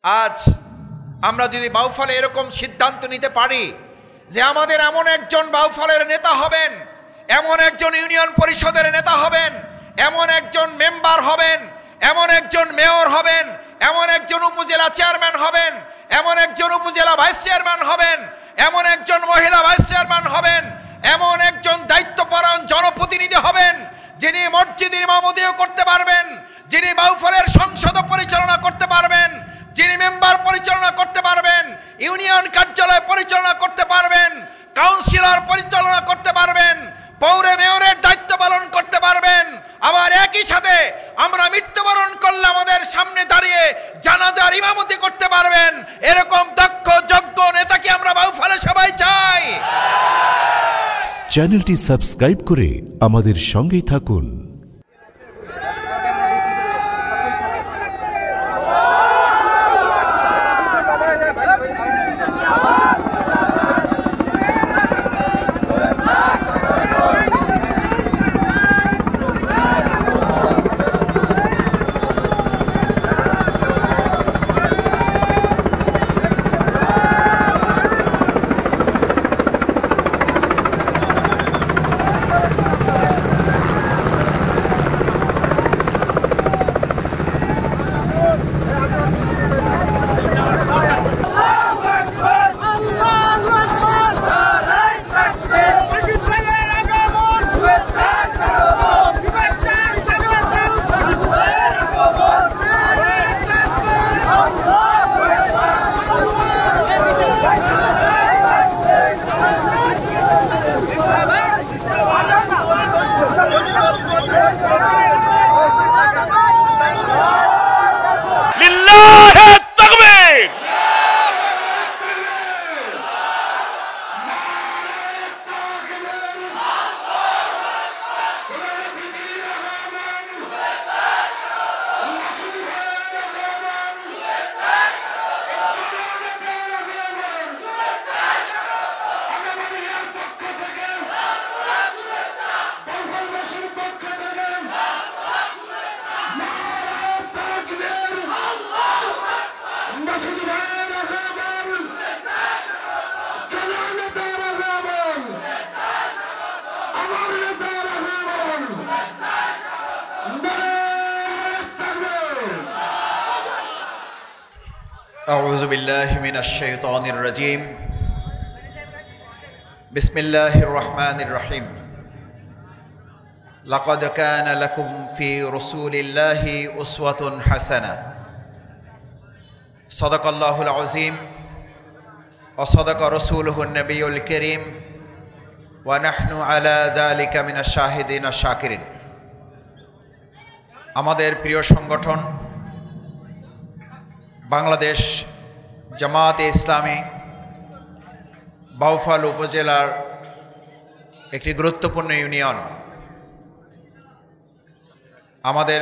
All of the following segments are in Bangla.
আজ আমরা যদি বাউফলে এরকম সিদ্ধান্ত নিতে পারি যে আমাদের এমন একজন বাউফলের নেতা হবেন, এমন একজন ইউনিয়ন পরিষদের নেতা হবেন, এমন একজন মেম্বার হবেন, এমন একজন মেয়র হবেন, এমন একজন উপজেলা চেয়ারম্যান হবেন, এমন একজন উপজেলা ভাইস চেয়ারম্যান হবেন, এমন একজন মহিলা ভাইস চেয়ারম্যান হবেন, এমন একজন দায়িত্বপরায়ণ জনপ্রতিনিধি হবেন যিনি মসজিদের ইমামতিও করতে পারবেন, যিনি বাউফলের সংসদ পরিচালনা করতে পারবেন, যিনি মেম্বার পরিচালনা করতে পারবেন, ইউনিয়ন কার্যালয় পরিচালনা করতে পারবেন, কাউন্সিলর পরিচালনা করতে পারবেন, পৌর মেয়রের দায়িত্ব পালন করতে পারবেন। আবার একই সাথে আমরা মৃত্যুবরণ করলে আমাদের সামনে দাঁড়িয়ে জানাজার ইমামতি করতে পারবেন। এরকম দক্ষ যোগ্য নেতাকে আমরা বাউফলে সবাই চাই। চ্যানেলটি সাবস্ক্রাইব করে আমাদের সঙ্গেই থাকুন। أعوذ بالله من الشيطان الرجيم بسم الله الرحمن الرحيم لقد كان لكم في رسول الله أسوة حسنة صدق الله العظيم وصدق رسوله النبي الكريم ونحن على ذلك من الشاهدين الشاكرين আমাদের প্রিয় সংগঠন বাংলাদেশ জামায়াতে ইসলামী বাউফল উপজেলার একটি গুরুত্বপূর্ণ ইউনিয়ন, আমাদের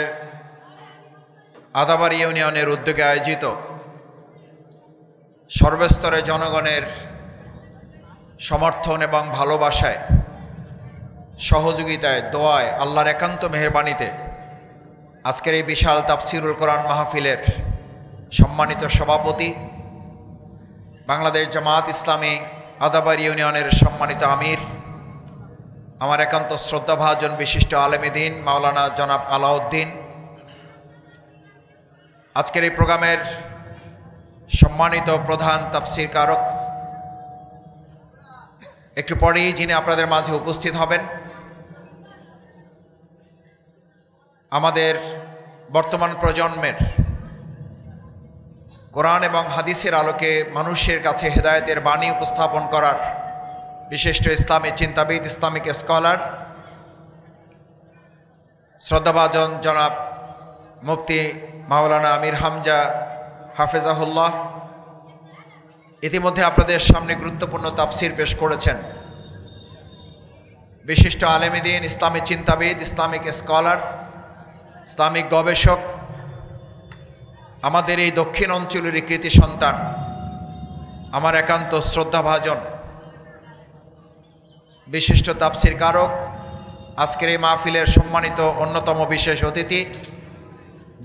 আদাবাড়ি ইউনিয়নের উদ্যোগে আয়োজিত সর্বস্তরে জনগণের সমর্থন এবং ভালোবাসায়, সহযোগিতায়, দোয়ায়, আল্লাহর একান্ত মেহেরবানিতে আজকের এই বিশাল তাফসিরুল কোরআন মাহফিলের সম্মানিত সভাপতি, বাংলাদেশ জামায়াত ইসলামী আদাবাড়ি ইউনিয়নের সম্মানিত আমির, আমার একান্ত শ্রদ্ধাভাজন বিশিষ্ট আলেম দ্বীন মাওলানা জনাব আলাউদ্দিন, আজকের এই প্রোগ্রামের সম্মানিত প্রধান তাফসির কারক, একটু পরেই যিনি আপনাদের মাঝে উপস্থিত হবেন, আমাদের বর্তমান প্রজন্মের কোরআন এবং হাদিসের আলোকে মানুষের কাছে হেদায়েতের বাণী উপস্থাপন করার বিশিষ্ট ইসলামী চিন্তাবিদ, ইসলামিক স্কলার, শ্রদ্ধাভাজন জনাব মুফতি মাওলানা আমির হামজা হাফেজাহুল্লাহ ইতিমধ্যে আপনাদের সামনে গুরুত্বপূর্ণ তাফসির পেশ করেছেন। বিশিষ্ট আলেম দ্বীন, ইসলামী চিন্তাবিদ, ইসলামিক স্কলার, ইসলামিক গবেষক, আমাদের এই দক্ষিণ অঞ্চলের কৃতি সন্তান, আমার একান্ত শ্রদ্ধাভাজন বিশিষ্ট তাফসির কারক, আজকের এই মাহফিলের সম্মানিত অন্যতম বিশেষ অতিথি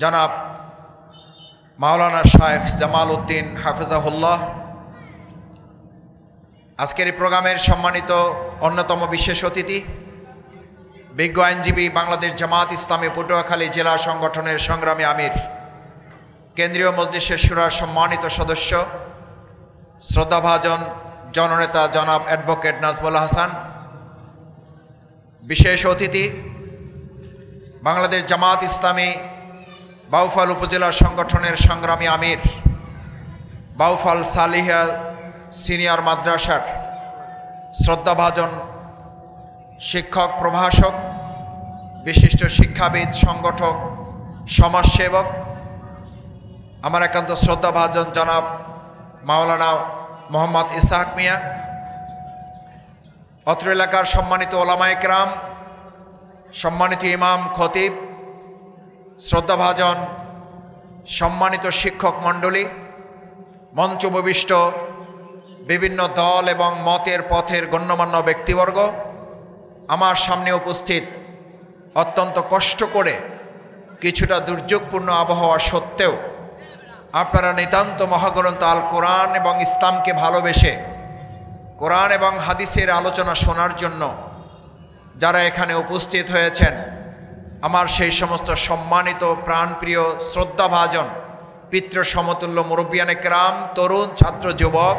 জনাব মাওলানা শায়েখ জামাল উদ্দিন হাফিজাহুল্লাহ, আজকের এই প্রোগ্রামের সম্মানিত অন্যতম বিশেষ অতিথি, বিজ্ঞ আইনজীবী, বাংলাদেশ জামাত ইসলামী পটুয়াখালী জেলা সংগঠনের সংগ্রামী আমির, কেন্দ্রীয় মজলিসের শুরার সম্মানিত সদস্য, শ্রদ্ধাভাজন জননেতা জনাব অ্যাডভোকেট নাজমুল হাসান, বিশেষ অতিথি বাংলাদেশ জামাত ইসলামী বাউফল উপজেলা সংগঠনের সংগ্রামী আমির, বাউফল সালিহা সিনিয়র মাদ্রাসার শ্রদ্ধাভাজন শিক্ষক, প্রভাষক, বিশিষ্ট শিক্ষাবিদ, সংগঠক, সমাজসেবক, আমার একান্ত শ্রদ্ধাভাজন জনাব মাওলানা মোহাম্মদ ইসহাক মিয়া, অত্র এলাকার সম্মানিত ওলামায়ে কেরাম, সম্মানিত ইমাম, খতিব, শ্রদ্ধাভাজন সম্মানিত শিক্ষক মণ্ডলী, মঞ্চ উপবিষ্ট বিভিন্ন দল এবং মতের পথের গণ্যমান্য ব্যক্তিবর্গ, আমার সামনে উপস্থিত অত্যন্ত কষ্ট করে কিছুটা দুর্যোগপূর্ণ আবহাওয়া সত্ত্বেও আপনারা নিতান্ত মহাগ্রন্থ আল কোরআন এবং ইসলামকে ভালোবেসে কোরআন এবং হাদিসের আলোচনা শোনার জন্য যারা এখানে উপস্থিত হয়েছেন, আমার সেই সমস্ত সম্মানিত প্রাণপ্রিয় শ্রদ্ধাভাজন পিতৃ সমতুল্য মুরব্বিয়ানে কেরাম, তরুণ, ছাত্র, যুবক,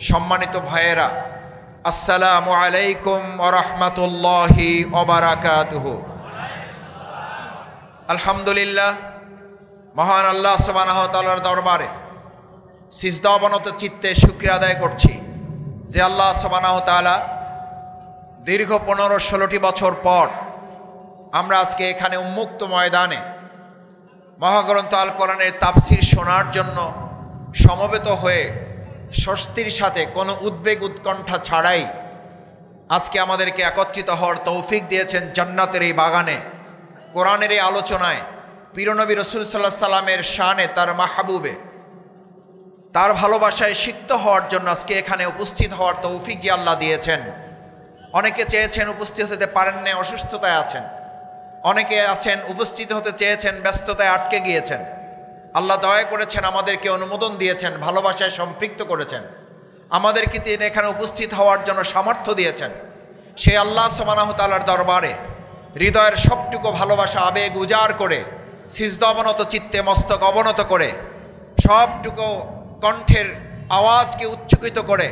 সম্মানিত ভাইয়েরা, আসসালামু আলাইকুম ওয়া রাহমাতুল্লাহি ওয়া বারাকাতুহু। আলহামদুলিল্লাহ, মহান আল্লাহ সুবহানাহু ওয়া তাআলার দরবারে সিজদা অবনত চিত্তে শুকরিয়া আদায় করছি যে আল্লাহ সুবহানাহু ওয়া তাআলা দীর্ঘ 15-16টি বছর পর আমরা আজকে এখানে উন্মুক্ত ময়দানে মহাগ্রন্থ আল কোরআনের তাফসির শোনার জন্য সমবেত হয়ে স্বস্তির সাথে কোনো উদ্বেগ উৎকণ্ঠা ছাড়াই আজকে আমাদেরকে একত্রিত হওয়ার তৌফিক দিয়েছেন জান্নাতের এই বাগানে, কোরআনের এই আলোচনায়, প্রিয়নবী রাসূল সাল্লাল্লাহু আলাইহি সাল্লামের শানে, তার মাহবুবে, তার ভালোবাসায় সিক্ত হওয়ার জন্য আজকে এখানে উপস্থিত হওয়ার তৌফিক যে আল্লাহ দিয়েছেন। অনেকে চেয়েছেন, উপস্থিত হতে পারেন না, অসুস্থতায় আছেন। অনেকে আছেন, উপস্থিত হতে চেয়েছেন, ব্যস্ততায় আটকে গিয়েছেন। আল্লাহ দয়া করেছেন, আমাদেরকে অনুমোদন দিয়েছেন, ভালোবাসায় সম্পৃক্ত করেছেন, আমাদেরকে তিনি এখানে উপস্থিত হওয়ার জন্য সামর্থ্য দিয়েছেন। সেই আল্লাহ সুবহানাহু ওয়া তাআলার দরবারে হৃদয়ের সবটুকু ভালোবাসা আবেগ উজাড় করে, সিজদা অবনত চিত্তে মস্তক অবনত করে, সবটুকু কণ্ঠের আওয়াজকে উচ্চকিত করে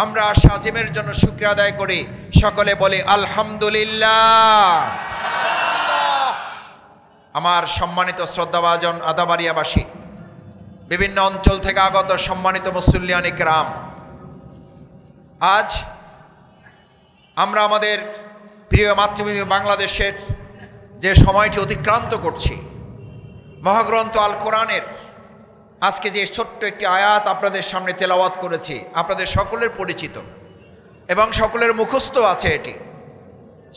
আমরা শাজিমের জন্য শুকরিয়া আদায় করি। সকলে বলি আলহামদুলিল্লাহ। আমার সম্মানিত শ্রদ্ধাভাজন আদাবাড়িয়াবাসী, বিভিন্ন অঞ্চল থেকে আগত সম্মানিত মুসল্লিয়ান ইকরাম, আজ আমরা আমাদের প্রিয় মাতৃভূমি বাংলাদেশের যে সময়টি অতিক্রান্ত করছি, মহাগ্রন্থ আল কোরআনের আজকে যে ছোট্ট একটি আয়াত আপনাদের সামনে তেলাওয়াত করেছি, আপনাদের সকলের পরিচিত এবং সকলের মুখস্থ আছে এটি।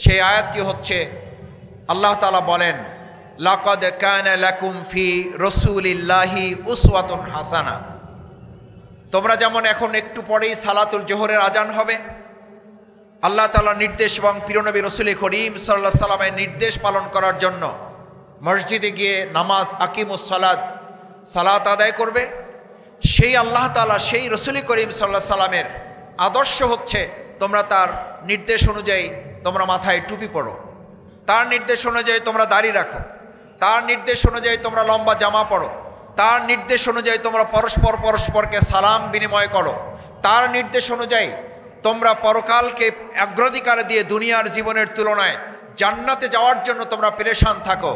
সেই আয়াতটি হচ্ছে, আল্লাহ তাআলা বলেন, লাকাদ কানা লাকুম ফি রাসূলিল্লাহি উসওয়াতুন হাসানা। তোমরা যেমন এখন একটু পরেই সালাতুল জোহরের আজান হবে, আল্লাহ তাআলার নির্দেশ এবং প্রিয়নবী রাসূল করিম সাল্লাল্লাহু আলাইহি সাল্লামের নির্দেশ পালন করার জন্য মসজিদে গিয়ে নামাজ, আকিমুস সালাত, সালাত আদায় করবে। সেই আল্লাহ তাআলা, সেই রাসূল করিম সাল্লাল্লাহু আলাইহি সাল্লামের আদর্শ হচ্ছে তোমরা তার নির্দেশ অনুযায়ী তোমরা মাথায় টুপি পরো, তার নির্দেশ অনুযায়ী তোমরা দাড়ি রাখো, তার নির্দেশ অনুযায়ী তোমরা লম্বা জামা পরো, তার নির্দেশ অনুযায়ী তোমরা পরস্পরকে সালাম বিনিময় করো, তার নির্দেশ অনুযায়ী তোমরা পরকালকে অগ্রাধিকার দিয়ে দুনিয়ার জীবনের তুলনায় জান্নাতে যাওয়ার জন্য তোমরা পেরেশান থাকো।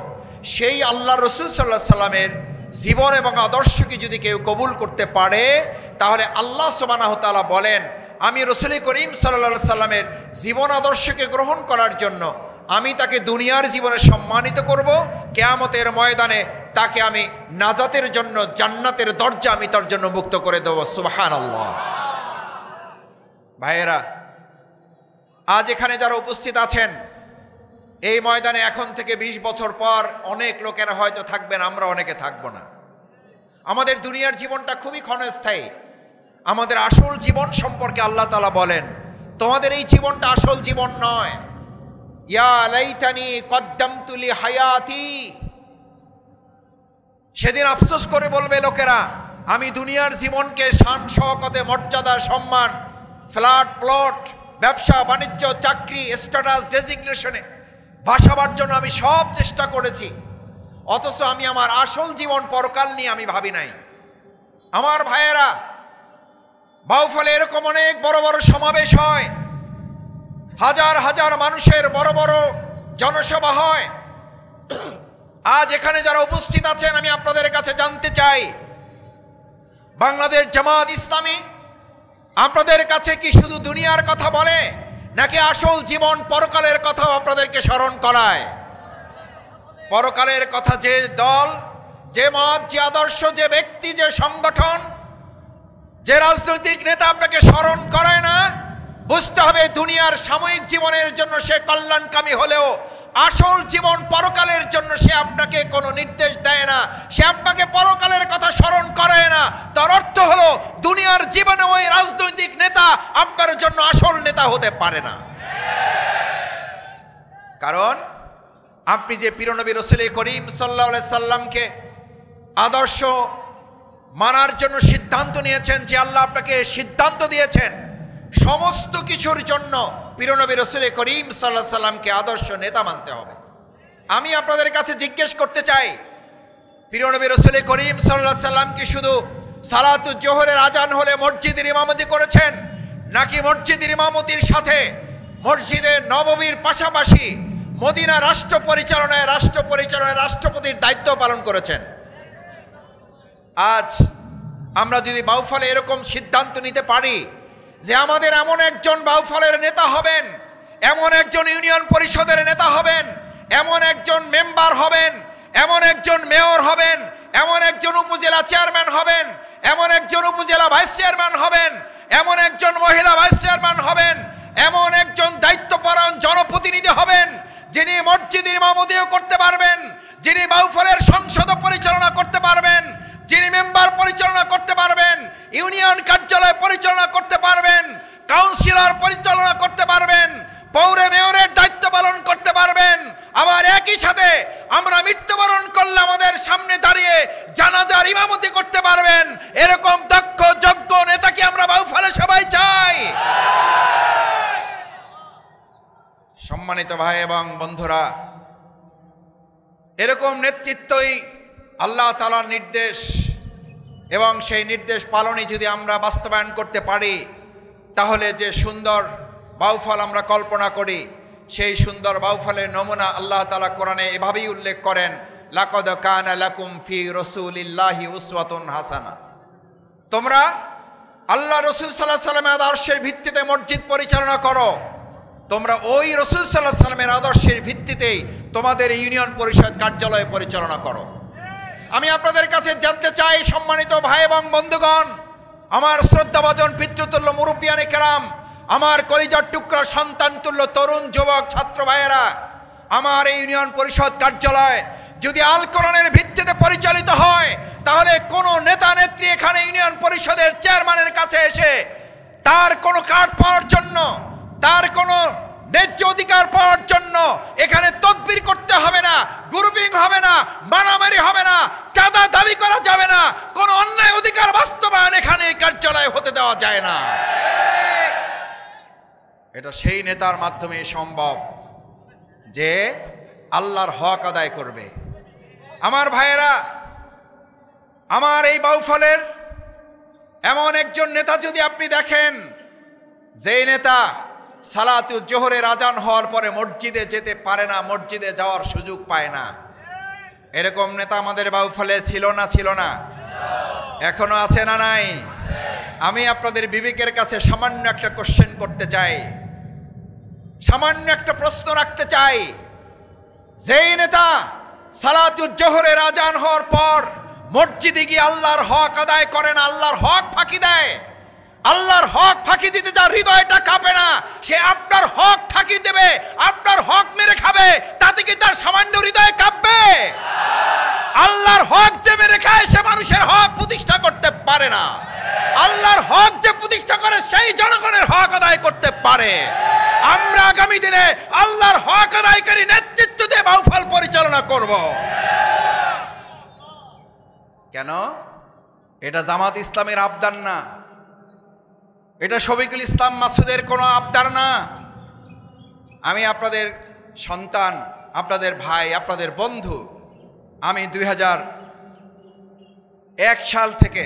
সেই আল্লাহ রাসূল সাল্লাল্লাহু আলাইহি সাল্লামের জীবন এবং আদর্শকে যদি কেউ কবুল করতে পারে, তাহলে আল্লাহ সুবহানাহু ওয়া তাআলা বলেন, আমি রাসূল করিম সাল্লাল্লাহু আলাইহি সাল্লামের জীবন আদর্শকে গ্রহণ করার জন্য আমি তাকে দুনিয়ার জীবনে সম্মানিত করব, কিয়ামতের ময়দানে তাকে আমি নাজাতের জন্য জান্নাতের দরজা আমি তার জন্য মুক্ত করে দেব। সুবহানাল্লাহ। ভাইয়েরা, আজ এখানে যারা উপস্থিত আছেন, এই ময়দানে এখন থেকে 20 বছর পর অনেক লোকেরা হয়তো থাকবেন, আমরা অনেকে থাকবো না। আমাদের দুনিয়ার জীবনটা খুবই ক্ষণস্থায়ী। আমাদের আসল জীবন সম্পর্কে আল্লাহ তাআলা বলেন, তোমাদের এই জীবনটা আসল জীবন নয়। ইয়া লাইতানি কদ্দামতু লি হায়াতি, সেদিন আফসোস করে বলবে লোকেরা, আমি দুনিয়ার জীবনকে শান শওকতে, মর্যাদা, সম্মান, ফ্ল্যাট প্লট, ব্যবসা বাণিজ্য, চাকরি, স্ট্যাটাস, ডেজিগনেশনে ভাসাবার জন্য আমি সব চেষ্টা করেছি, অথচ আমি আমার আসল জীবন পরকাল নিয়ে আমি ভাবি নাই। আমার ভাইয়েরা, বাউফলে এরকম অনেক বড় বড় সমাবেশ হয়, হাজার হাজার মানুষের বড় বড় জনসভা হয়। আজ এখানে যারা উপস্থিত আছেন, আমি আপনাদের কাছে জানতে চাই, বাংলাদেশ জামাত ইসলামী আপনাদের কাছে কি শুধু দুনিয়ার কথা বলে, নাকি আসল জীবন পরকালের কথাও আপনাদেরকে স্মরণ করায়? পরকালের কথা যে দল, যে মত, যে আদর্শ, যে ব্যক্তি, যে সংগঠন, যে রাজনৈতিক নেতা আপনাকে স্মরণ করায় না, বুঝতে হবে দুনিয়ার সাময়িক জীবনের জন্য সে কল্যাণকামী হলেও আসল জীবন পরকালের জন্য সে আপনাকে কোনো নির্দেশ দেয় না, সে আপনাকে পরকালের কথা স্মরণ করায় না। তার অর্থ হলো দুনিয়ার জীবনে ওই রাজনৈতিক নেতা আপনার জন্য আসল নেতা হতে পারে না। কারণ আপনি যে প্রিয়নবী রাসূল করিম সাল্লাল্লাহু আলাইহি সাল্লামকে আদর্শ মানার জন্য সিদ্ধান্ত নিয়েছেন, যে আল্লাহ আপনাকে সিদ্ধান্ত দিয়েছেন সমস্ত কিছুর জন্য প্রিয়নবী রাসূল করিম সাল্লাল্লাহু আলাইহি সাল্লামকে আদর্শ নেতা মানতে হবে। আমি আপনাদের কাছে জিজ্ঞেস করতে চাই, প্রিয়নবী রাসূল করিম সাল্লাল্লাহু আলাইহি সাল্লাম কি শুধু সালাতুল জোহরের আজান হলে মসজিদের ইমামতি করেছেন, নাকি মসজিদের ইমামতির সাথে মসজিদে নববীর পাশাপাশি মদিনা রাষ্ট্র পরিচালনায় রাষ্ট্রপতির দায়িত্ব পালন করেছেন? আজ আমরা যদি বাউফলে এরকম সিদ্ধান্ত নিতে পারি যে আমাদের এমন একজন বাউফলের নেতা হবেন, এমন একজন ইউনিয়ন পরিষদের নেতা হবেন, এমন একজন মেম্বার হবেন, এমন একজন মেয়র হবেন, এমন একজন উপজেলা চেয়ারম্যান হবেন, এমন একজন উপজেলা ভাইস চেয়ারম্যান হবেন, এমন একজন মহিলা ভাইস চেয়ারম্যান হবেন, এমন একজন দায়িত্বপরায়ণ জনপ্রতিনিধি হবেন, যিনি মসজিদের ইমামতিও করতে পারবেন, যিনি বাউফলের সংসদ পরিচালনা করতে পারবেন, যিনি মেম্বার পরিচালনা করতে পারবেন, ইউনিয়ন কার্যালয় পরিচালনা করতে পারবেন, কাউন্সিলর পরিচালনা করতে পারবেন, পৌর মেয়রের দায়িত্ব পালন করতে পারবেন। আবার একই সাথে আমরা মৃত্যুবরণ করলে আমাদের সামনে দাঁড়িয়ে জানাজার ইমামতি করতে পারবেন। এরকম দক্ষ যোগ্য নেতাকে আমরা বাউফলে সবাই চাই। সম্মানিত ভাই এবং বন্ধুরা, এরকম নেতৃত্বই আল্লাহ তাআলার নির্দেশ, এবং সেই নির্দেশ পালনে যদি আমরা বাস্তবায়ন করতে পারি, তাহলে যে সুন্দর বাউফল আমরা কল্পনা করি, সেই সুন্দর বাউফলের নমুনা আল্লাহ তাআলা কোরআনে এভাবেই উল্লেখ করেন, লাকাদ কানা লাকুম ফি রাসূলিল্লাহি উসওয়াতুন হাসানা। তোমরা আল্লাহ রাসূল সাল্লাল্লাহু আলাইহি সাল্লামের আদর্শের ভিত্তিতে মসজিদ পরিচালনা করো, তোমরা ওই রাসূল সাল্লাল্লাহু আলাইহি সাল্লামের আদর্শের ভিত্তিতেই তোমাদের ইউনিয়ন পরিষদ কার্যালয় পরিচালনা করো। আমি আপনাদের কাছে জানতে চাই, সম্মানিত ভাই এবং বন্ধুগণ, আমার শ্রদ্ধাভাজন পিতৃতুল্য মুরব্বিয়ানে কেরাম, আমার কলিজার টুকরা সন্তান তুল্য তরুণ যুবক ছাত্র ভাইয়েরা, আমার এই ইউনিয়ন পরিষদ কার্যালয় যদি আল কোরআনের ভিত্তিতে পরিচালিত হয়, তাহলে কোনো নেতা নেত্রী এখানে ইউনিয়ন পরিষদের চেয়ারম্যানের কাছে এসে তার কোনো কার্ড পাওয়ার জন্য, তার কোনো ন্যায্য অধিকার পাওয়ার জন্য এখানে তদবির করতে হবে না, গ্রুপিং হবে না, মারামারি হবে না, চাঁদা দাবি করা যাবে না, কোনো অন্যায় অধিকার বাস্তবায়ন এখানে এই কার্যালয়ে হতে দেওয়া যায় না। এটা সেই নেতার মাধ্যমে সম্ভব যে আল্লাহর হক আদায় করবে। আমার ভাইয়েরা, আমার এই বাউফলের এমন একজন নেতা যদি আপনি দেখেন, যেই নেতা সালাতুল জোহরের আজান হওয়ার পরে মসজিদে যেতে পারে না, মসজিদে যাওয়ার সুযোগ পায় না, এরকম নেতা আমাদের বাউফলে ছিল না? এখনো আছে না নাই? আমি আপনাদের বিবেকের কাছে সামান্য একটা কোশ্চেন করতে চাই, সামান্য একটা প্রশ্ন রাখতে চাই। যেই নেতা সালাতুল জোহরের আজান হওয়ার পর মসজিদে গিয়ে আল্লাহর হক আদায় করে না, আল্লাহর হক ফাঁকি দেয়, আল্লাহর হক ফাঁকি দিতে যার হৃদয়টা কাঁপে না, সে আপনার হক ফাঁকি দেবে, আপনার হক মেরে খাবে, তাতে কি তার সামান্য হৃদয় কাঁপবে? আল্লাহর হক যে মেরে খায় সে মানুষের হক প্রতিষ্ঠা করতে পারে না। আল্লাহর হক যে প্রতিষ্ঠা করে সেই জনগণের হক আদায় করতে পারে। আমরা আগামী দিনে আল্লাহর হক আদায়কারী নেতৃত্ব দিয়ে বাউফল পরিচালনা করব। কেন? এটা জামাত ইসলামের আবদার না, এটা শফিকুল ইসলাম মাসুদের কোনো আবদার না। আমি আপনাদের সন্তান, আপনাদের ভাই, আপনাদের বন্ধু। আমি 2001 সাল থেকে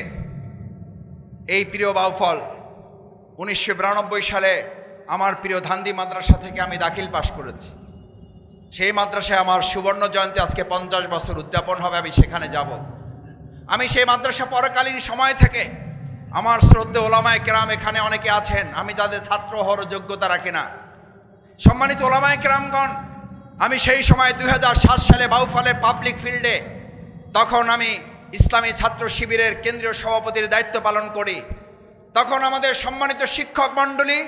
এই প্রিয় বাউফল, 1992 সালে আমার প্রিয় ধান্দি মাদ্রাসা থেকে আমি দাখিল পাশ করেছি। সেই মাদ্রাসায় আমার সুবর্ণ জয়ন্তী আজকে 50 বছর উদযাপন হবে, আমি সেখানে যাব। আমি সেই মাদ্রাসা পরকালীন সময় থেকে আমার শ্রদ্ধেয় ওলামায়ে কেরাম এখানে অনেকে আছেন, আমি যাদের ছাত্র হওয়ার যোগ্যতা রাখি না, সম্মানিত ওলামায়ে কেরামগণ, আমি সেই সময় 2007 সালে বাউফলের পাবলিক ফিল্ডে, তখন আমি ইসলামী ছাত্র শিবিরের কেন্দ্রীয় সভাপতির দায়িত্ব পালন করি। তখন আমাদের সম্মানিত শিক্ষক মণ্ডলী,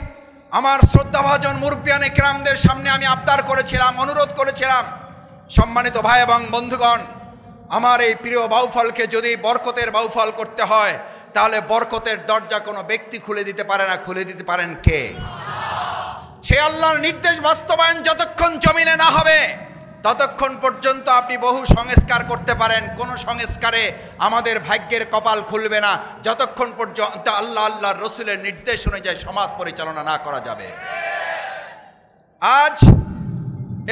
আমার শ্রদ্ধাভাজন মুরব্বিয়ানে কেরামদের সামনে আমি আবদার করেছিলাম, অনুরোধ করেছিলাম, সম্মানিত ভাই এবং বন্ধুগণ, আমার এই প্রিয় বাউফলকে যদি বরকতের বাউফল করতে হয়, তাহলে বরকতের দরজা কোনো ব্যক্তি খুলে দিতে পারে না, খুলে দিতে পারেন কে? সে আল্লাহর নির্দেশ বাস্তবায়ন যতক্ষণ জমিনে না হবে ততক্ষণ পর্যন্ত আপনি বহু সংস্কার করতে পারেন, কোনো সংস্কারে আমাদের ভাগ্যের কপাল খুলবে না যতক্ষণ পর্যন্ত আল্লাহর রসুলের নির্দেশ অনুযায়ী সমাজ পরিচালনা না করা যাবে। আজ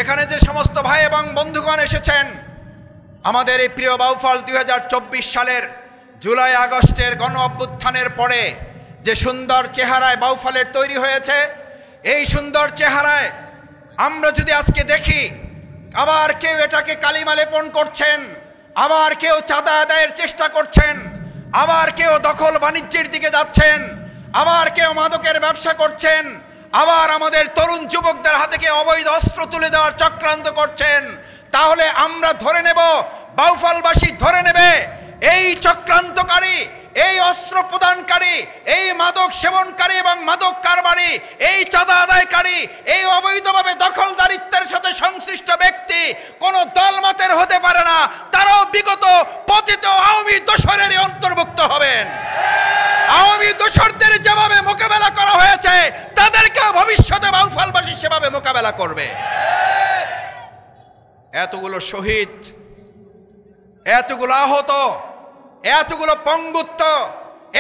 এখানে যে সমস্ত ভাই এবং বন্ধুগণ এসেছেন, আমাদের এই প্রিয় বাউফল 2024 সালের জুলাই আগস্টের গণ অভ্যুত্থানের পরে যে সুন্দর চেহারায় বাউফলের তৈরি হয়েছে, এই সুন্দর চেহারায় আমরা যদি আজকে দেখি, আবার কেউ এটাকে কালিমা লেপন করছেন, আবার কেউ চাঁদা আদায়ের চেষ্টা করছেন, আবার কেউ দখল বাণিজ্যের দিকে যাচ্ছেন, আবার কেউ মাদকের ব্যবসা করছেন, আবার আমাদের তরুণ যুবকদের হাতে কেউ অবৈধ অস্ত্র তুলে দেওয়ার চক্রান্ত করছেন, তাহলে আমরা ধরে নেব, বাউফলবাসী ধরে নেবে, এই চক্রান্তকারী, এই অস্ত্র প্রদানকারী, এই মাদক সেবনকারী এবং মাদক কারবারি, এই চাঁদা আদায়কারী, এই অবৈধভাবে দখলদারিত্বের সাথে সংশ্লিষ্ট ব্যক্তি কোন দলমতের হতে পারে না, তারাও বিগত পতিত আওয়ামী দোসরের অন্তর্ভুক্ত হবেন। আওয়ামী দোসরদের যেভাবে মোকাবেলা করা হয়েছে, তাদেরকেও ভবিষ্যতে বাউফলবাসী সেভাবে মোকাবেলা করবে। এতগুলো শহীদ, এতগুলো আহত, এতগুলো পঙ্গুত্ব,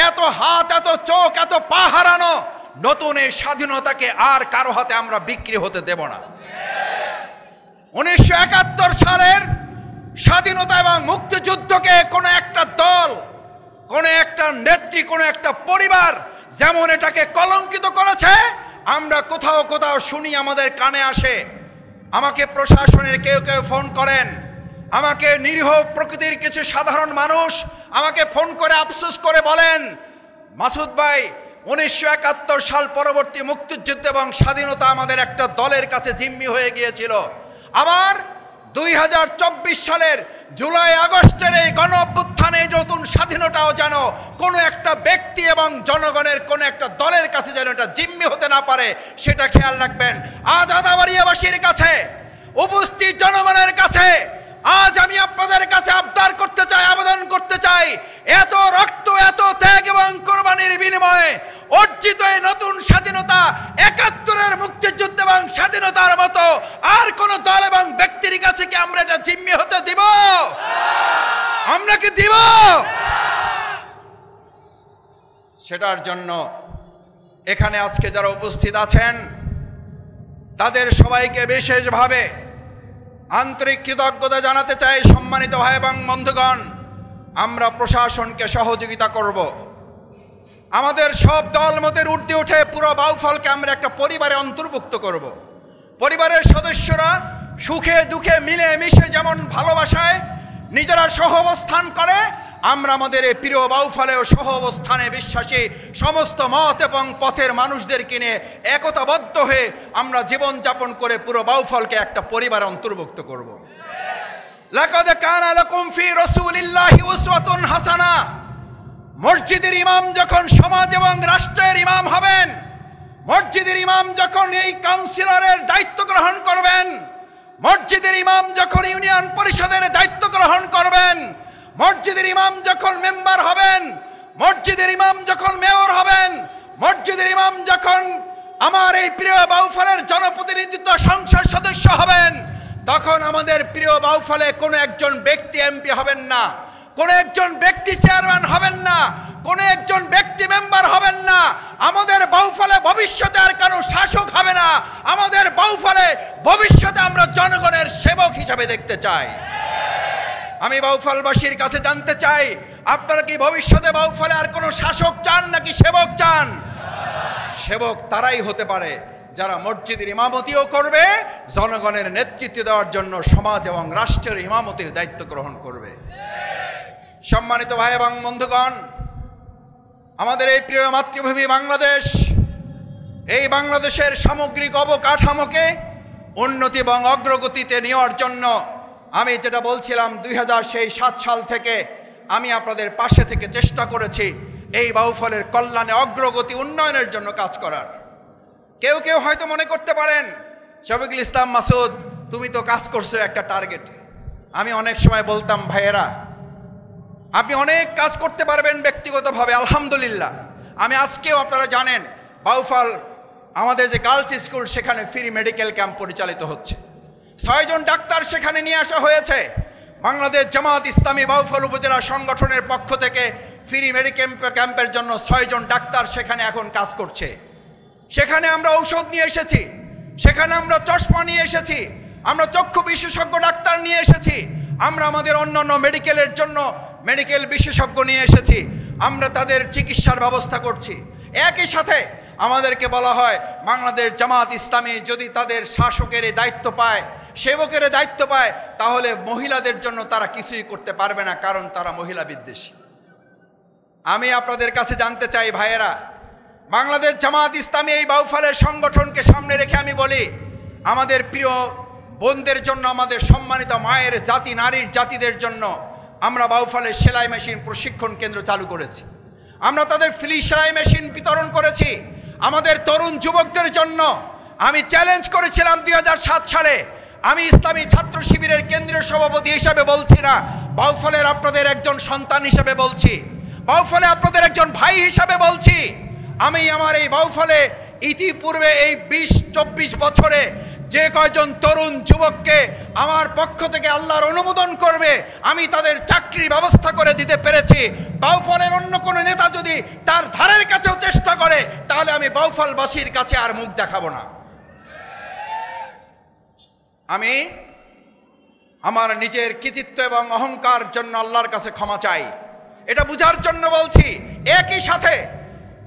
এত হাত, এত চোখ, এত পা হারানো নতুন এই স্বাধীনতাকে আর কারো হাতে আমরা বিক্রি হতে দেব না। 1971 সালের স্বাধীনতা এবং মুক্তিযুদ্ধকে কোনো একটা দল, কোনো একটা নেত্রী, কোনো একটা পরিবার যেমন এটাকে কলঙ্কিত করেছে, আমরা কোথাও কোথাও শুনি, আমাদের কানে আসে। আমাকে প্রশাসনের কেউ কেউ ফোন করেন, আমাকে নিরীহ প্রকৃতির কিছু সাধারণ মানুষ আমাকে ফোন করে আফসোস করে বলেন, মাসুদ ভাই, 1971 সাল পরবর্তী মুক্তিযুদ্ধ এবং স্বাধীনতা আমাদের একটা দলের কাছে জিম্মি হয়ে গিয়েছিল। আবার 2024 সালের জুলাই আগস্টের এই গণ অভ্যুত্থানে নতুন স্বাধীনতাও যেন কোনো একটা ব্যক্তি এবং জনগণের কোনো একটা দলের কাছে যেন এটা জিম্মি হতে না পারে, সেটা খেয়াল রাখবেন। আজ আদাবাড়িয়াবাসীর কাছে, উপস্থিত জনগণের কাছে আজ আমি আপনাদের কাছে আবদার করতে চাই, আবেদন করতে চাই, এত রক্ত, এত ত্যাগ এবং কোরবানির বিনিময়ে অর্জিত এই নতুন স্বাধীনতা 71-এর মুক্তিযুদ্ধ এবং স্বাধীনতার মতো আর কোন দল এবং ব্যক্তির কাছে কি আমরা এটা জিম্মি হতে দিব? আমরা কি দিব? সেটার জন্য এখানে আজকে যারা উপস্থিত আছেন তাদের সবাইকে বিশেষভাবে আন্তরিক কৃতজ্ঞতা জানাতে চাই। সম্মানিত ভাই এবং বন্ধুগণ, আমরা প্রশাসনকে সহযোগিতা করব, আমাদের সব দল মতের ঊর্ধ্বে উঠে পুরো বাউফলকে আমরা একটা পরিবারে অন্তর্ভুক্ত করব। পরিবারের সদস্যরা সুখে দুঃখে মিলে মিশে যেমন ভালোবাসায় নিজেরা সহ অবস্থান করে, আমরা আমাদের এই প্রিয় বাউফলেও সহ অবস্থানে বিশ্বাসী সমস্ত মত এবং পথের মানুষদেরকে নিয়ে একতাবদ্ধ হয়ে আমরা জীবনযাপন করে পুরো বাউফলকে একটা পরিবারে অন্তর্ভুক্ত করব। লাকাদ কানা লাকুম ফি রাসূলিল্লাহি উসওয়াতুন হাসানা। মসজিদের ইমাম যখন সমাজ এবং রাষ্ট্রের ইমাম হবেন, মসজিদের ইমাম যখন এই কাউন্সিলরের দায়িত্ব গ্রহণ করবেন, মসজিদের ইমাম যখন ইউনিয়ন পরিষদের দায়িত্ব গ্রহণ করবেন, মসজিদের ইমাম যখন মেম্বার হবেন, মসজিদের ইমাম যখন মেয়র হবেন, মসজিদের ইমাম যখন আমার এই প্রিয় বাউফলের জনপ্রতিনিধিত্ব সংসদ সদস্য হবেন, তখন আমাদের প্রিয় বাউফলে কোনো একজন ব্যক্তি এমপি হবেন না, কোনো একজন ব্যক্তি চেয়ারম্যান হবেন না, কোনো একজন ব্যক্তি মেম্বার হবেন না। আমাদের বাউফলে ভবিষ্যতে আর কোনো শাসক হবে না। আমাদের বাউফলে ভবিষ্যতে আমরা জনগণের সেবক হিসাবে দেখতে চাই। আমি বাউফলবাসীর কাছে জানতে চাই, আপনারা কি ভবিষ্যতে বাউফলে আর কোনো শাসক চান নাকি সেবক চান? সেবক তারাই হতে পারে যারা মসজিদের ইমামতিও করবে, জনগণের নেতৃত্ব দেওয়ার জন্য সমাজ এবং রাষ্ট্রের ইমামতির দায়িত্ব গ্রহণ করবে। সম্মানিত ভাই এবং বন্ধুগণ, আমাদের এই প্রিয় মাতৃভূমি বাংলাদেশ, এই বাংলাদেশের সামগ্রিক অবকাঠামোকে উন্নতি এবং অগ্রগতিতে নেওয়ার জন্য আমি যেটা বলছিলাম 2007 সাল থেকে আমি আপনাদের পাশে থেকে চেষ্টা করেছি এই বাউফলের কল্যাণে অগ্রগতি উন্নয়নের জন্য কাজ করার। কেউ কেউ হয়তো মনে করতে পারেন, শফিকুল ইসলাম মাসুদ তুমি তো কাজ করছো একটা টার্গেটে। আমি অনেক সময় বলতাম, ভাইয়েরা আপনি অনেক কাজ করতে পারবেন ব্যক্তিগতভাবে, আলহামদুলিল্লাহ। আমি আজকেও আপনারা জানেন বাউফল আমাদের যে গার্লস স্কুল, সেখানে ফ্রি মেডিকেল ক্যাম্প পরিচালিত হচ্ছে। 6 জন ডাক্তার সেখানে নিয়ে আসা হয়েছে। বাংলাদেশ জামাত ইসলামী বাউফল উপজেলা সংগঠনের পক্ষ থেকে ফ্রি মেডিকেল ক্যাম্পের জন্য 6 জন ডাক্তার সেখানে এখন কাজ করছে। সেখানে আমরা ঔষধ নিয়ে এসেছি, সেখানে আমরা চশমা নিয়ে এসেছি, আমরা চক্ষু বিশেষজ্ঞ ডাক্তার নিয়ে এসেছি, আমরা আমাদের অন্যান্য মেডিকেলের জন্য মেডিকেল বিশেষজ্ঞ নিয়ে এসেছি। আমরা তাদের চিকিৎসার ব্যবস্থা করছি। একই সাথে আমাদেরকে বলা হয় বাংলাদেশ জামাত ইসলামী যদি তাদের শাসকের দায়িত্ব পায়, সেবকের দায়িত্ব পায়, তাহলে মহিলাদের জন্য তারা কিছুই করতে পারবে না, কারণ তারা মহিলা বিদ্বেষী। আমি আপনাদের কাছে জানতে চাই ভাইয়েরা, বাংলাদেশ জামাত ইসলামী এই বাউফলের সংগঠনকে সামনে রেখে আমি বলি, আমাদের প্রিয় বোনদের জন্য, আমাদের সম্মানিত মায়ের জাতি, নারীর জাতিদের জন্য আমরা বাউফলের সেলাই মেশিন প্রশিক্ষণ কেন্দ্র চালু করেছি। আমরা তাদের ফ্রি সেলাই মেশিন বিতরণ করেছি। আমাদের তরুণ যুবকদের জন্য আমি চ্যালেঞ্জ করেছিলাম 2007 সালে। আমি ইসলামী ছাত্র শিবিরের কেন্দ্রীয় সভাপতি হিসাবে বলছি না, বাউফলের আপনাদের একজন সন্তান হিসাবে বলছি, বাউফলে আপনাদের একজন ভাই হিসাবে বলছি। আমি আমার এই বাউফলে ইতিপূর্বে এই 20-24 বছরে যে কয়জন তরুণ যুবককে আমার পক্ষ থেকে আল্লাহর অনুমোদন করবে, আমি তাদের চাকরির ব্যবস্থা করে দিতে পেরেছি। বাউফলের অন্য কোনো নেতা যদি তার ধারের কাছেও চেষ্টা করে, তাহলে আমি বাউফলবাসীর কাছে আর মুখ দেখাবো না। আমি আমার নিজের কৃতিত্ব এবং অহংকার জন্য আল্লাহর কাছে ক্ষমা চাই। এটা বুঝার জন্য বলছি। একই সাথে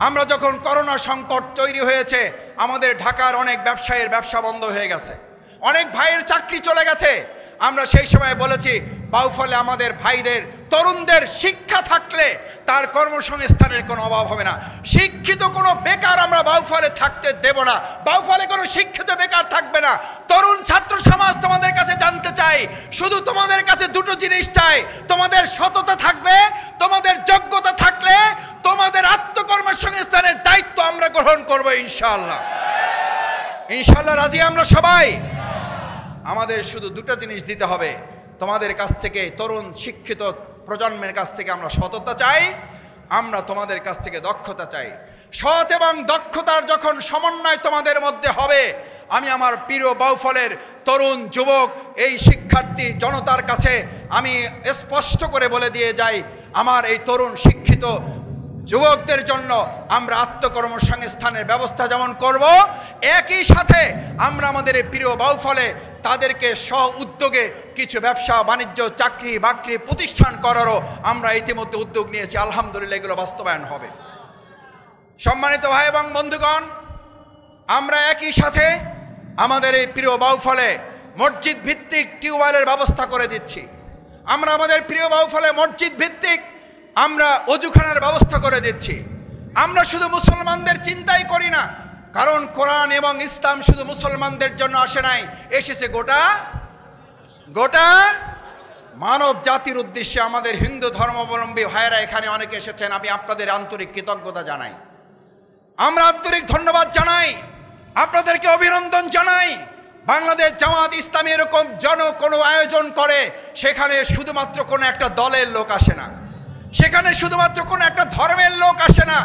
আমরা যখন করোনা সংকট তৈরি হয়েছে, আমাদের ঢাকার অনেক ব্যবসায়ীর ব্যবসা বন্ধ হয়ে গেছে, অনেক ভাইয়ের চাকরি চলে গেছে। আমরা সেই সময় বলেছি বাউফলে আমাদের ভাইদের, তরুণদের শিক্ষা থাকলে তার কর্মসংস্থানের কোনো অভাব হবে না। শিক্ষিত কোনো বেকার আমরা বাউফলে থাকতে দেব না। বাউফলে কোনো শিক্ষিত বেকার থাকবে না। তরুণ ছাত্র সমাজ তোমাদের কাছে জানতে চাই, শুধু তোমাদের কাছে দুটো জিনিস চাই, তোমাদের সততা থাকবে, তোমাদের যোগ্যতা থাকলে তোমাদের আত্মকর্মসংস্থানের দায়িত্ব আমরা গ্রহণ করব ইনশাআল্লাহ। ইনশাআল্লাহ রাজি আমরা সবাই। আমাদের শুধু দুটো জিনিস দিতে হবে তোমাদের কাছ থেকে, তরুণ শিক্ষিত প্রজন্মের কাছ থেকে আমরা সততা চাই, আমরা তোমাদের কাছ থেকে দক্ষতা চাই। সৎ এবং দক্ষতার যখন সমন্বয় তোমাদের মধ্যে হবে, আমি আমার প্রিয় বাউফলের তরুণ যুবক এই শিক্ষার্থী জনতার কাছে আমি স্পষ্ট করে বলে দিয়ে যাই, আমার এই তরুণ শিক্ষিত যুবকদের জন্য আমরা আত্মকর্মসংস্থানের ব্যবস্থা যেমন করব, একই সাথে আমরা আমাদের এই প্রিয় বাউফলে তাদেরকে স্ব উদ্যোগে কিছু ব্যবসা বাণিজ্য, চাকরি বাকরি প্রতিষ্ঠান করারও আমরা ইতিমধ্যে উদ্যোগ নিয়েছি। আলহামদুলিল্লাহ এগুলো বাস্তবায়ন হবে। সম্মানিত ভাই এবং বন্ধুগণ, আমরা একই সাথে আমাদের এই প্রিয় বাউফলে মসজিদ ভিত্তিক টিউবওয়েলের ব্যবস্থা করে দিচ্ছি। আমরা আমাদের প্রিয় বাউফলে মসজিদ ভিত্তিক আমরা অজুখানার ব্যবস্থা করে দিচ্ছি। আমরা শুধু মুসলমানদের চিন্তাই করি না, কারণ কোরআন এবং ইসলাম শুধু মুসলমানদের জন্য আসে নাই, এসেছে গোটা মানব জাতির উদ্দেশ্যে। আমাদের হিন্দু ধর্মাবলম্বী ভাইয়েরা এখানে অনেকে এসেছেন, আমি আপনাদের আন্তরিক কৃতজ্ঞতা জানাই, আমরা আন্তরিক ধন্যবাদ জানাই, আপনাদেরকে অভিনন্দন জানাই। বাংলাদেশ জামাত ইসলামী এরকম কোনো আয়োজন করে, সেখানে শুধুমাত্র কোনো একটা দলের লোক আসে না, সেখানে শুধুমাত্র কোনো একটা ধর্মের লোক আসে না,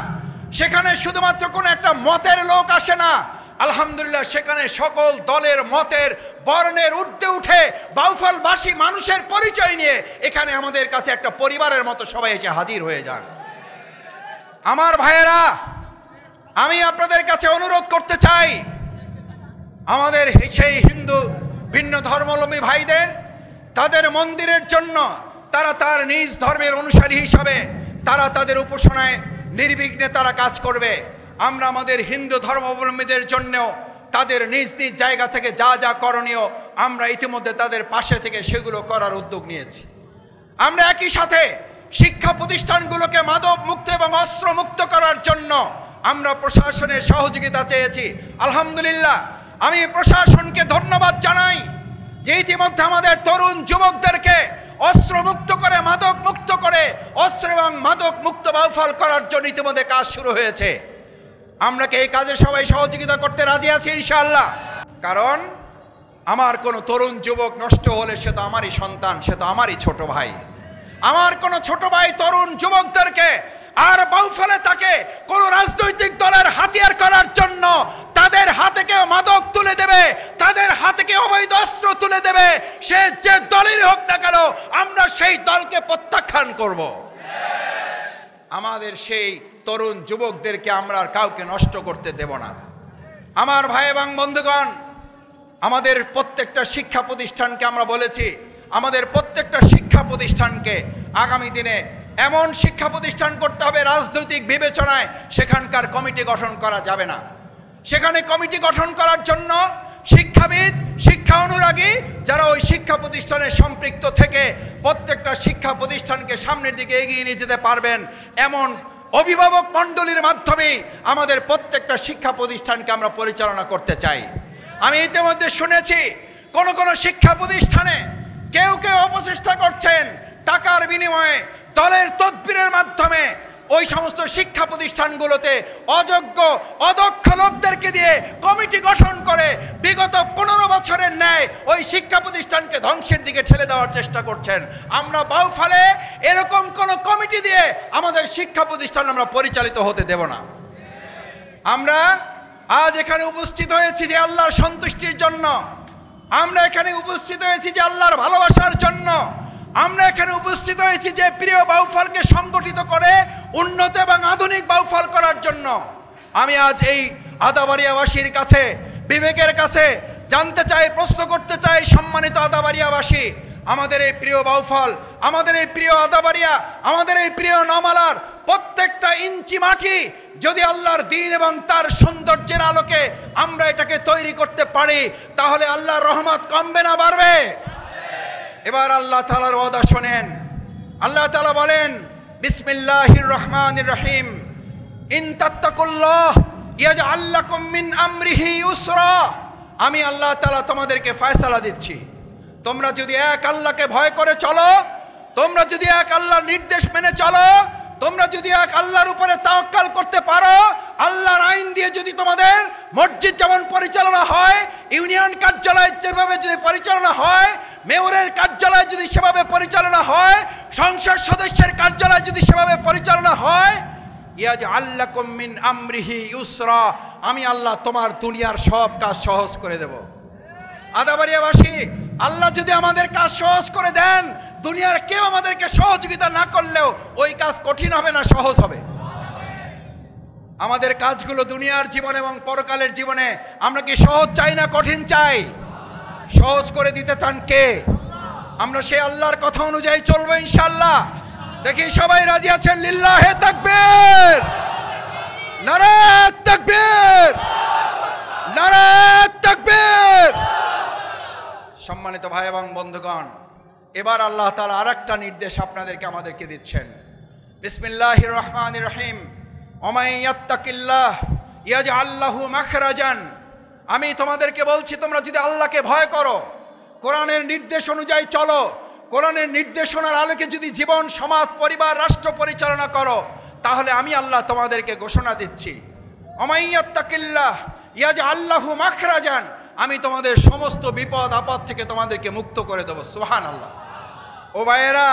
সেখানে শুধুমাত্র কোনো একটা মতের লোক আসে না। আলহামদুলিল্লাহ সেখানে সকল দলের মতের বর্ণের ঊর্ধ্বে উঠে বাউফলবাসী মানুষের পরিচয় নিয়ে এখানে আমাদের কাছে একটা পরিবারের মতো সবাই এসে হাজির হয়ে যান। আমার ভাইয়েরা, আমি আপনাদের কাছে অনুরোধ করতে চাই, আমাদের সেই হিন্দু ভিন্ন ধর্মাবলম্বী ভাইদের তাদের মন্দিরের জন্য তারা তার নিজ ধর্মের অনুসারী হিসাবে তারা তাদের উপাসনায় নির্বিঘ্নে তারা কাজ করবে। আমরা আমাদের হিন্দু ধর্মাবলম্বীদের জন্যও তাদের নিজ নিজ জায়গা থেকে যা যা করণীয় আমরা ইতিমধ্যে তাদের পাশে থেকে সেগুলো করার উদ্যোগ নিয়েছি। আমরা একই সাথে শিক্ষা প্রতিষ্ঠানগুলোকে মাদক মুক্ত এবং অস্ত্র মুক্ত করার জন্য আমরা প্রশাসনের সহযোগিতা চেয়েছি। আলহামদুলিল্লাহ, আমি প্রশাসনকে ধন্যবাদ জানাই যে ইতিমধ্যে আমাদের তরুণ যুবকদেরকে অস্ত্র মুক্ত করে মাদক মুক্ত করে অস্ত্র এবং মাদক মুক্ত বাউফল করার জন্য ইতিমধ্যে কাজ শুরু হয়েছে। আমরা কি এই কাজে সবাই সহযোগিতা করতে রাজি আছি ইনশাআল্লাহ? কারণ আমার কোনো তরুণ যুবক নষ্ট হলে সে তো আমারই সন্তান, সে তো আমারই ছোট ভাই। আমার কোনো ছোট ভাই তরুণ যুবকদেরকে আর বাউফলে তাকে কোন রাজনৈতিক দলের হাতিয়ার করার জন্য তাদের হাতে কেউ মাদক তুলে দেবে, তাদের হাতে কেউ অবৈধ অস্ত্র তুলে দেবে, সে যে দলেরই হোক না কেন আমরা সেই দলকে প্রত্যাখ্যান করব। আমাদের সেই তরুণ যুবকদেরকে আমরা আর কাউকে নষ্ট করতে দেব না। আমার ভাই এবং বন্ধুগণ, আমাদের প্রত্যেকটা শিক্ষা প্রতিষ্ঠানকে আমরা বলেছি, আমাদের প্রত্যেকটা শিক্ষা প্রতিষ্ঠানকে আগামী দিনে এমন শিক্ষা প্রতিষ্ঠান করতে হবে রাজনৈতিক বিবেচনায় সেখানকার কমিটি গঠন করা যাবে না। সেখানে কমিটি গঠন করার জন্য শিক্ষাবিদ, শিক্ষা অনুরাগী যারা ওই শিক্ষা প্রতিষ্ঠানে সম্পৃক্ত থেকে প্রত্যেকটা শিক্ষা প্রতিষ্ঠানকে সামনের দিকে এগিয়ে নিয়ে যেতে পারবেন এমন অভিভাবক মণ্ডলীর মাধ্যমে আমাদের প্রত্যেকটা শিক্ষা প্রতিষ্ঠানকে আমরা পরিচালনা করতে চাই। আমি ইতিমধ্যে শুনেছি কোন শিক্ষা প্রতিষ্ঠানে কেউ কেউ অপচেষ্টা করছেন টাকার বিনিময়ে দলের তদবিরের মাধ্যমে ওই সমস্ত শিক্ষা প্রতিষ্ঠানগুলোতে অযোগ্য অদক্ষ লোকদেরকে দিয়ে কমিটি গঠন করে বিগত 15 বছরের ন্যায় ওই শিক্ষা প্রতিষ্ঠানকে ধ্বংসের দিকে ঠেলে দেওয়ার চেষ্টা করছেন। আমরা বাউফলে এরকম কোন কমিটি দিয়ে আমাদের শিক্ষা প্রতিষ্ঠান আমরা পরিচালিত হতে দেব না। আমরা আজ এখানে উপস্থিত হয়েছি যে আল্লাহর সন্তুষ্টির জন্য, আমরা এখানে উপস্থিত হয়েছি যে আল্লাহর ভালোবাসার জন্য, আমরা এখানে উপস্থিত হয়েছি যে প্রিয় বাউফলকে সংগঠিত করে উন্নত এবং আধুনিক বাউফল করার জন্য। আমি আজ এই আদাবাড়িয়াবাসীর কাছে, বিবেকের কাছে জানতে চাই, প্রশ্ন করতে চাই, সম্মানিত আদাবাড়িয়াবাসী, আমাদের এই প্রিয় বাউফল, আমাদের এই প্রিয় আদাবাড়িয়া, আমাদের এই প্রিয় নমালার প্রত্যেকটা ইঞ্চি মাটি যদি আল্লাহর দ্বীন এবং তার সৌন্দর্যের আলোকে আমরা এটাকে তৈরি করতে পারি তাহলে আল্লাহর রহমত কমবে না বাড়বে? এবার আল্লাহ তাআলার ওয়াদা শোনেন। আল্লাহ তাআলা বলেন, বিসমিল্লাহির রহমানির রহিম, ইন তাত্তাকুল্লাহ ইয়াজআল লাকুম মিন আমরিহি ইউসরা। আমি আল্লাহ তাআলা তোমাদেরকে ফয়সালা দিচ্ছি, তোমরা যদি এক আল্লাহকে ভয় করে চলো, তোমরা যদি এক আল্লাহর নির্দেশ মেনে চলো, তোমরা যদি এক আল্লাহর উপরে তাওয়াক্কুল করতে পারো, আল্লাহর আইন দিয়ে যদি তোমাদের মসজিদ যেমন পরিচালনা হয়, ইউনিয়ন কার্যালয় যেভাবে যদি পরিচালনা হয়, মেয়রের কার্যালয় যদি সেভাবে পরিচালনা হয়, সংসদ সদস্যের কার্যালয় যদি সেভাবে পরিচালনা হয়, ইয়াজআল লাকুম মিন আমরিহি ইউসরা, আমি আল্লাহ তোমার দুনিয়ার সব কাজ সহজ করে দেব। আদাবাড়িয়াবাসী, আল্লাহ যদি আমাদের কাজ সহজ করে দেন, দুনিয়ার কেউ আমাদেরকে সহযোগিতা না করলেও ওই কাজ কঠিন হবে না, সহজ হবে। আমাদের কাজগুলো দুনিয়ার জীবন এবং পরকালের জীবনে আমরা কি সহজ চাই না কঠিন চাই? সহজ করে দিতে চান কে? আমরা সেই আল্লাহর কথা অনুযায়ী চলবো ইনশাআল্লাহ। দেখি সবাই রাজি আছেন? লিল্লাহে তাকবীর, নারায়ে তাকবীর, নারায়ে তাকবীর। সম্মানিত ভাই এবং বন্ধুগণ, এবার আল্লাহ তাআলা আরেকটা নির্দেশ আপনাদেরকে আমাদেরকে দিচ্ছেন। বিসমিল্লাহির রহমানির রহিম, ওমাই ইয়াত্তাকিল্লাহ ইয়াজআল লাহু মাখরাজান। আমি তোমাদেরকে বলছি, তোমরা যদি আল্লাহকে ভয় করো, কোরআনের নির্দেশ অনুযায়ী চলো, কোরআনের নির্দেশনার আলোকে যদি জীবন, সমাজ, পরিবার, রাষ্ট্র পরিচালনা করো, তাহলে আমি আল্লাহ তোমাদেরকে ঘোষণা দিচ্ছি, ওমাই ইয়াত্তাকিল্লাহ ইয়াজআল লাহু মাখরাজান, আমি তোমাদের সমস্ত বিপদ আপদ থেকে তোমাদেরকে মুক্ত করে দেব। সুবহানাল্লাহ। ও ভাইয়েরা,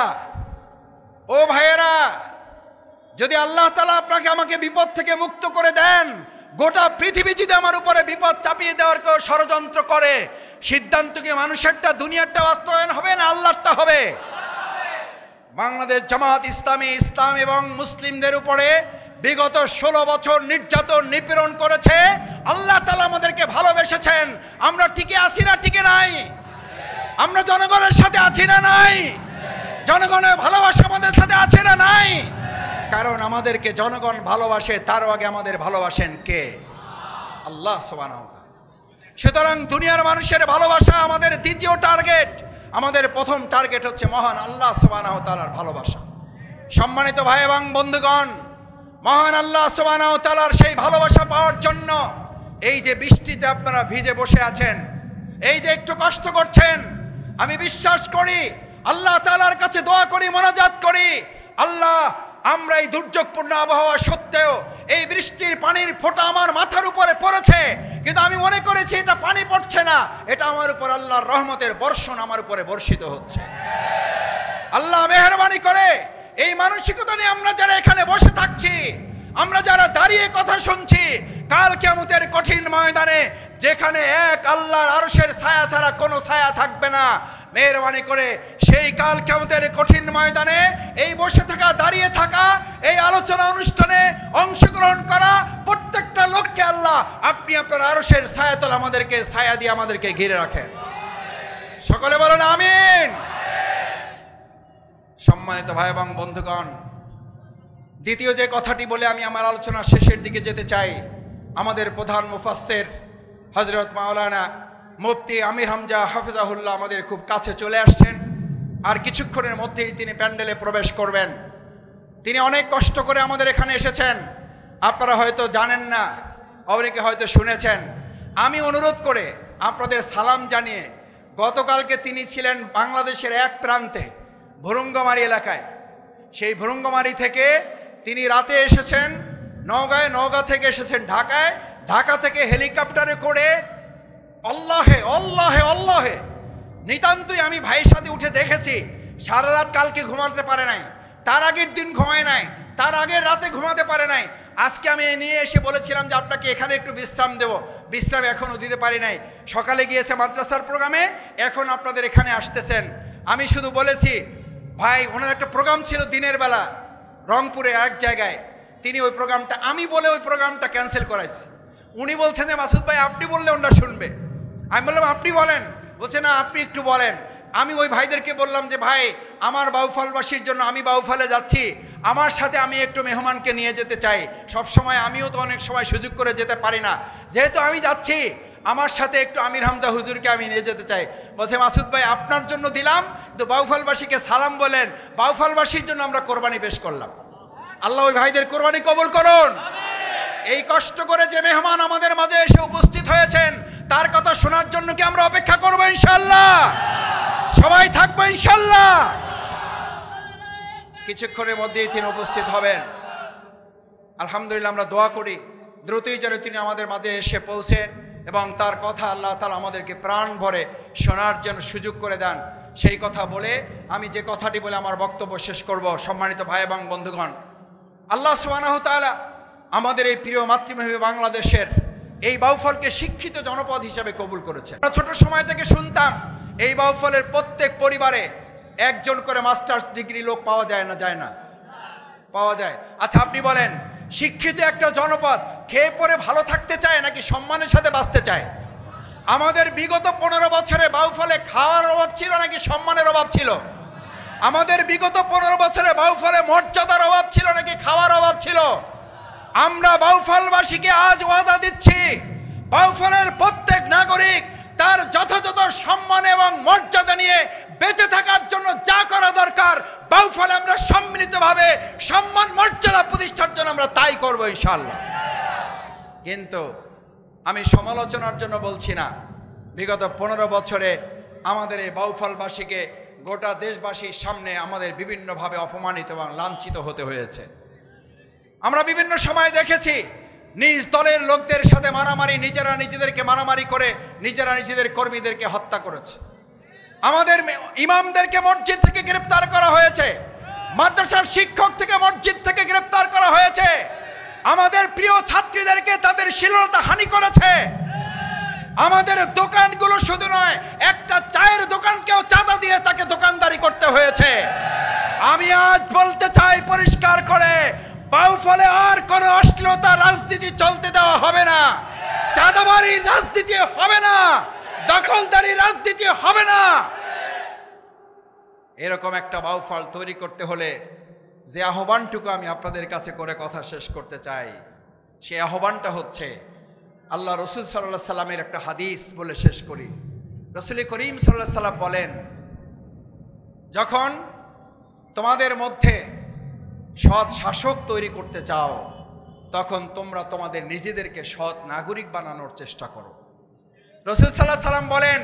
ও ভাইয়েরা, যদি আল্লাহ তাআলা আপনাকে আমাকে বিপদ থেকে মুক্ত করে দেন, গোটা পৃথিবী যদি আমার উপরে বিপদ চাপিয়ে দেওয়ার কেউ ষড়যন্ত্র করে, সিদ্ধান্ত কি মানুষেরটা দুনিয়ারটা বাস্তবায়ন হবে না আল্লাহরটা হবে? বাংলাদেশ জামাত ইসলামী ইসলাম এবং মুসলিমদের উপরে বিগত 16 বছর নির্যাতন নিপীড়ন করেছে। আল্লাহ তাআলা আমাদেরকে ভালোবেসেছেন। আমরা টিকে আছি না টিকে নাই? আমরা জনগণের সাথে আছি না নাই? জনগণের ভালোবাসা আমাদের সাথে আছে না নাই? কারণ আমাদেরকে জনগণ ভালোবাসে, তারও আগে আমাদের ভালোবাসেন কে? আল্লাহ সুবহানাহু ওয়া তাআলা। সুতরাং দুনিয়ার মানুষের ভালোবাসা আমাদের দ্বিতীয় টার্গেট। আমাদের প্রথম টার্গেট হচ্ছে মহান আল্লাহ সুবহানাহু ওয়া তাআলার ভালোবাসা। সম্মানিত ভাই এবং বন্ধুগণ, মহান আল্লাহ সুবহানাহু ওয়া তাআলার সেই ভালোবাসা পাওয়ার জন্য এই যে বৃষ্টিতে আপনারা ভিজে বসে আছেন, এই যে একটু কষ্ট করছেন, আমি বিশ্বাস করি, আল্লাহ তাআলার কাছে দোয়া করি, মোনাজাত করি, আল্লাহ আমরা এই দুর্যোগপূর্ণ আবহাওয়া সত্ত্বেও এই বৃষ্টির পানির ফোঁটা আমার মাথার উপরে পড়েছে, কিন্তু আমি মনে করেছি এটা পানি পড়ছে না, এটা আমার উপর আল্লাহর রহমতের বর্ষণ আমার উপরে বর্ষিত হচ্ছে। আল্লাহ মেহেরবানি করে এই মানসিকতা নিয়ে আমরা যারা এখানে বসে থাকছি, আমরা যারা দাঁড়িয়ে কথা শুনছি, কাল কিয়ামতের কঠিন ময়দানে যেখানে এক আল্লাহর আরশের ছায়া ছাড়া কোনো ছায়া থাকবে না, মেহেরবানি করে সেই কাল কিয়ামতের কঠিন ময়দানে এই বসে থাকা, দাঁড়িয়ে থাকা, এই আলোচনা অনুষ্ঠানে অংশগ্রহণ করা প্রত্যেকটা লোককে আল্লাহ আপনি আপনার আরশের ছায়াতল আমাদেরকে ছায়া দিয়ে আমাদেরকে ঘিরে রাখেন। সকলে বলেন আমিন। সম্মানিত ভাই এবং বন্ধুগণ, দ্বিতীয় যে কথাটি বলে আমি আমার আলোচনার শেষের দিকে যেতে চাই, আমাদের প্রধান মুফাসসির হযরত মাওলানা মুফতি আমির হামজা হাফিজাহুল্লাহ আমাদের খুব কাছে চলে আসছেন। আর কিছুক্ষণের মধ্যেই তিনি প্যান্ডেলে প্রবেশ করবেন। তিনি অনেক কষ্ট করে আমাদের এখানে এসেছেন, আপনারা হয়তো জানেন না, অনেকে হয়তো শুনেছেন। আমি অনুরোধ করে আপনাদের সালাম জানিয়ে, গতকালকে তিনি ছিলেন বাংলাদেশের এক প্রান্তে ভুরুঙ্গামারি এলাকায়, সেই ভুরুঙ্গামারি থেকে তিনি রাতে এসেছেন নওগাঁয়, নওগাঁ থেকে এসেছেন ঢাকায়, ঢাকা থেকে হেলিকপ্টারে করে আল্লাহে আল্লাহে আল্লাহে নিতান্তই আমি ভাইয়ের সাথে উঠে দেখেছি সারা রাত কালকে ঘুমাতে পারে নাই, তার আগের দিন ঘুমায় নাই, তার আগের রাতে ঘুমাতে পারে নাই। আজকে আমি নিয়ে এসে বলেছিলাম যে আপনাকে এখানে একটু বিশ্রাম দেব, বিশ্রাম এখনও দিতে পারি নাই। সকালে গিয়েছে মাদ্রাসার প্রোগ্রামে, এখন আপনাদের এখানে আসতেছেন। আমি শুধু বলেছি ভাই, ওনার একটা প্রোগ্রাম ছিল দিনের বেলা রংপুরে এক জায়গায়, তিনি ওই প্রোগ্রামটা, আমি বলে ওই প্রোগ্রামটা ক্যান্সেল করাইছি। উনি বলছেন যে মাসুদ ভাই আপনি বললে ওনারা শুনবে। আমি বললাম আপনি বলেন, বলছে না আপনি একটু বলেন। আমি ওই ভাইদেরকে বললাম যে ভাই, আমার বাউফলবাসীর জন্য আমি বাউফলে যাচ্ছি, আমার সাথে আমি একটু মেহমানকে নিয়ে যেতে চাই। সব সময় আমিও তো অনেক সময় সুযোগ করে যেতে পারি না, যেহেতু আমি যাচ্ছি আমার সাথে একটু আমির হামজা হুজুরকে আমি নিয়ে যেতে চাই। বলছে মাসুদ ভাই আপনার জন্য দিলাম, কিন্তু বাউফলবাসীকে সালাম বলেন, বাউফলবাসীর জন্য আমরা কোরবানি পেশ করলাম। আল্লাহ ওই ভাইদের কোরবানি কবুল করুন। এই কষ্ট করে যে মেহমান আমাদের মাঝে এসে উপস্থিত হয়েছেন, তার কথা শোনার জন্য কি আমরা অপেক্ষা করবো ইনশাআল্লাহ? সবাই থাকবো ইনশাআল্লাহ। কিছুক্ষণের মধ্যেই তিনি উপস্থিত হবেন। আলহামদুলিল্লাহ, আমরা দোয়া করি দ্রুতই যেন তিনি আমাদের মাঝে এসে পৌঁছেন এবং তার কথা আল্লাহ তাআলা আমাদেরকে প্রাণ ভরে শোনার জন্য সুযোগ করে দেন। সেই কথা বলে আমি যে কথাটি বলে আমার বক্তব্য শেষ করব। সম্মানিত ভাই এবং বন্ধুগণ, আল্লাহ সুবহানাহু ওয়া তাআলা আমাদের এই প্রিয় মাতৃভূমি বাংলাদেশের এই বাউফলকে শিক্ষিত জনপদ হিসেবে কবুল করেছেন। আমরা ছোট সময় থেকে শুনতাম এই বাউফলের প্রত্যেক পরিবারে একজন করে মাস্টার্স ডিগ্রি লোক পাওয়া যায় না, যায় না? পাওয়া যায়। আচ্ছা আপনি বলেন, শিক্ষিত একটা জনপদ খেয়ে পরে ভালো থাকতে চায় নাকি সম্মানের সাথে বাঁচতে চায়? আমাদের বিগত 15 বছরে বাউফলে খাওয়ার অভাব ছিল নাকি সম্মানের অভাব ছিল? আমাদের বিগত 15 বছরে বাউফলে মর্যাদার অভাব ছিল নাকি খাওয়ার অভাব ছিল? আমরা বাউফলবাসীকে আজ ওয়াদা দিচ্ছি, বাউফলের প্রত্যেক নাগরিক তার যথাযথ সম্মান এবং মর্যাদা নিয়ে বেঁচে থাকার জন্য যা করা দরকার বাউফলে আমরা সম্মিলিতভাবে সম্মান মর্যাদা প্রতিষ্ঠার জন্য আমরা তাই করব ইনশাআল্লাহ। কিন্তু আমি সমালোচনার জন্য বলছি না, বিগত 15 বছরে আমাদের এই বাউফলবাসীকে গোটা দেশবাসীর সামনে আমাদের বিভিন্নভাবে অপমানিত এবং লাঞ্ছিত হতে হয়েছে। আমরা বিভিন্ন সময় দেখেছি নিজ দলের লোকদের সাথে মারামারি, নিজেরা নিজেদেরকে মারামারি করে নিজেরা নিজেদের কর্মীদেরকে হত্যা করেছে। আমাদের ইমামদেরকে মসজিদ থেকে গ্রেফতার করা হয়েছে, মাদ্রাসার শিক্ষক থেকে মসজিদ থেকে গ্রেফতার করা হয়েছে। আমাদের প্রিয় ছাত্রীদেরকে তাদের শ্লীলতা হানি করেছে। আমাদের দোকানগুলো শুধু নয়, একটা চায়ের দোকানকেও চাঁদা দিয়ে তাকে দোকানদারি করতে হয়েছে। আমি আজ বলতে চাই পরিষ্কার করে, বাউফলে আর কোনো অশ্লীলতা রাজনীতি চলতে দেওয়া হবে না, চাঁদাবাড়ির রাজনীতি হবে না, দখলদারি রাজনীতি হবে না। এরকম একটা বাউফল তৈরি করতে হলে যে আহ্বানটুকু আমি আপনাদের কাছে করে কথা শেষ করতে চাই, সেই আহ্বানটা হচ্ছে আল্লাহ রসুল সাল্লাল্লাহু সাল্লামের একটা হাদিস বলে শেষ করি। রসুল করিম সাল্লাল্লাহু সাল্লাম বলেন, যখন তোমাদের মধ্যে সৎ শাসক তৈরি করতে চাও, তখন তোমরা তোমাদের নিজেদেরকে সৎ নাগরিক বানানোর চেষ্টা করো। রসুল সাল্লাল্লাহু সাল্লাম বলেন,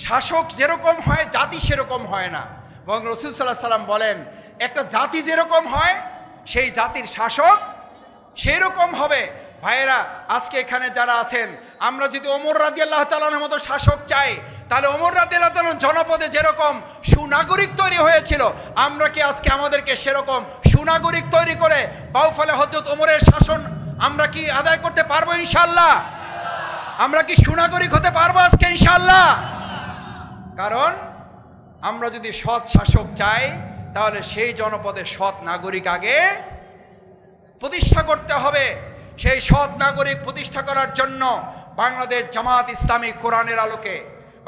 শাসক যেরকম হয় জাতি সেরকম হয় না, এবং রসুল সাল্লাল্লাহু সাল্লাম বলেন, একটা জাতি যেরকম হয় সেই জাতির শাসক সেই রকম হবে। ভাইয়েরা, আজকে এখানে যারা আছেন, আমরা যদি ওমর রাদিয়াল্লাহু তাআলার মতো শাসক চাই, তাহলে ওমর রাদিয়াল্লাহু তাআলা জনপদে যেরকম সুনাগরিক তৈরি হয়েছিল, আমরা কি আজকে আমাদেরকে সেরকম সুনাগরিক তৈরি করে বাউফলে হযরত ওমরের শাসন আমরা কি আদায় করতে পারবো ইনশাআল্লাহ? আমরা কি সুনাগরিক হতে পারবো আজকে ইনশাআল্লাহ? কারণ আমরা যদি সৎ শাসক চাই, তাহলে সেই জনপদে সৎ নাগরিক আগে প্রতিষ্ঠা করতে হবে। সেই সৎ নাগরিক প্রতিষ্ঠা করার জন্য বাংলাদেশ জামাত ইসলামী কোরআনের আলোকে,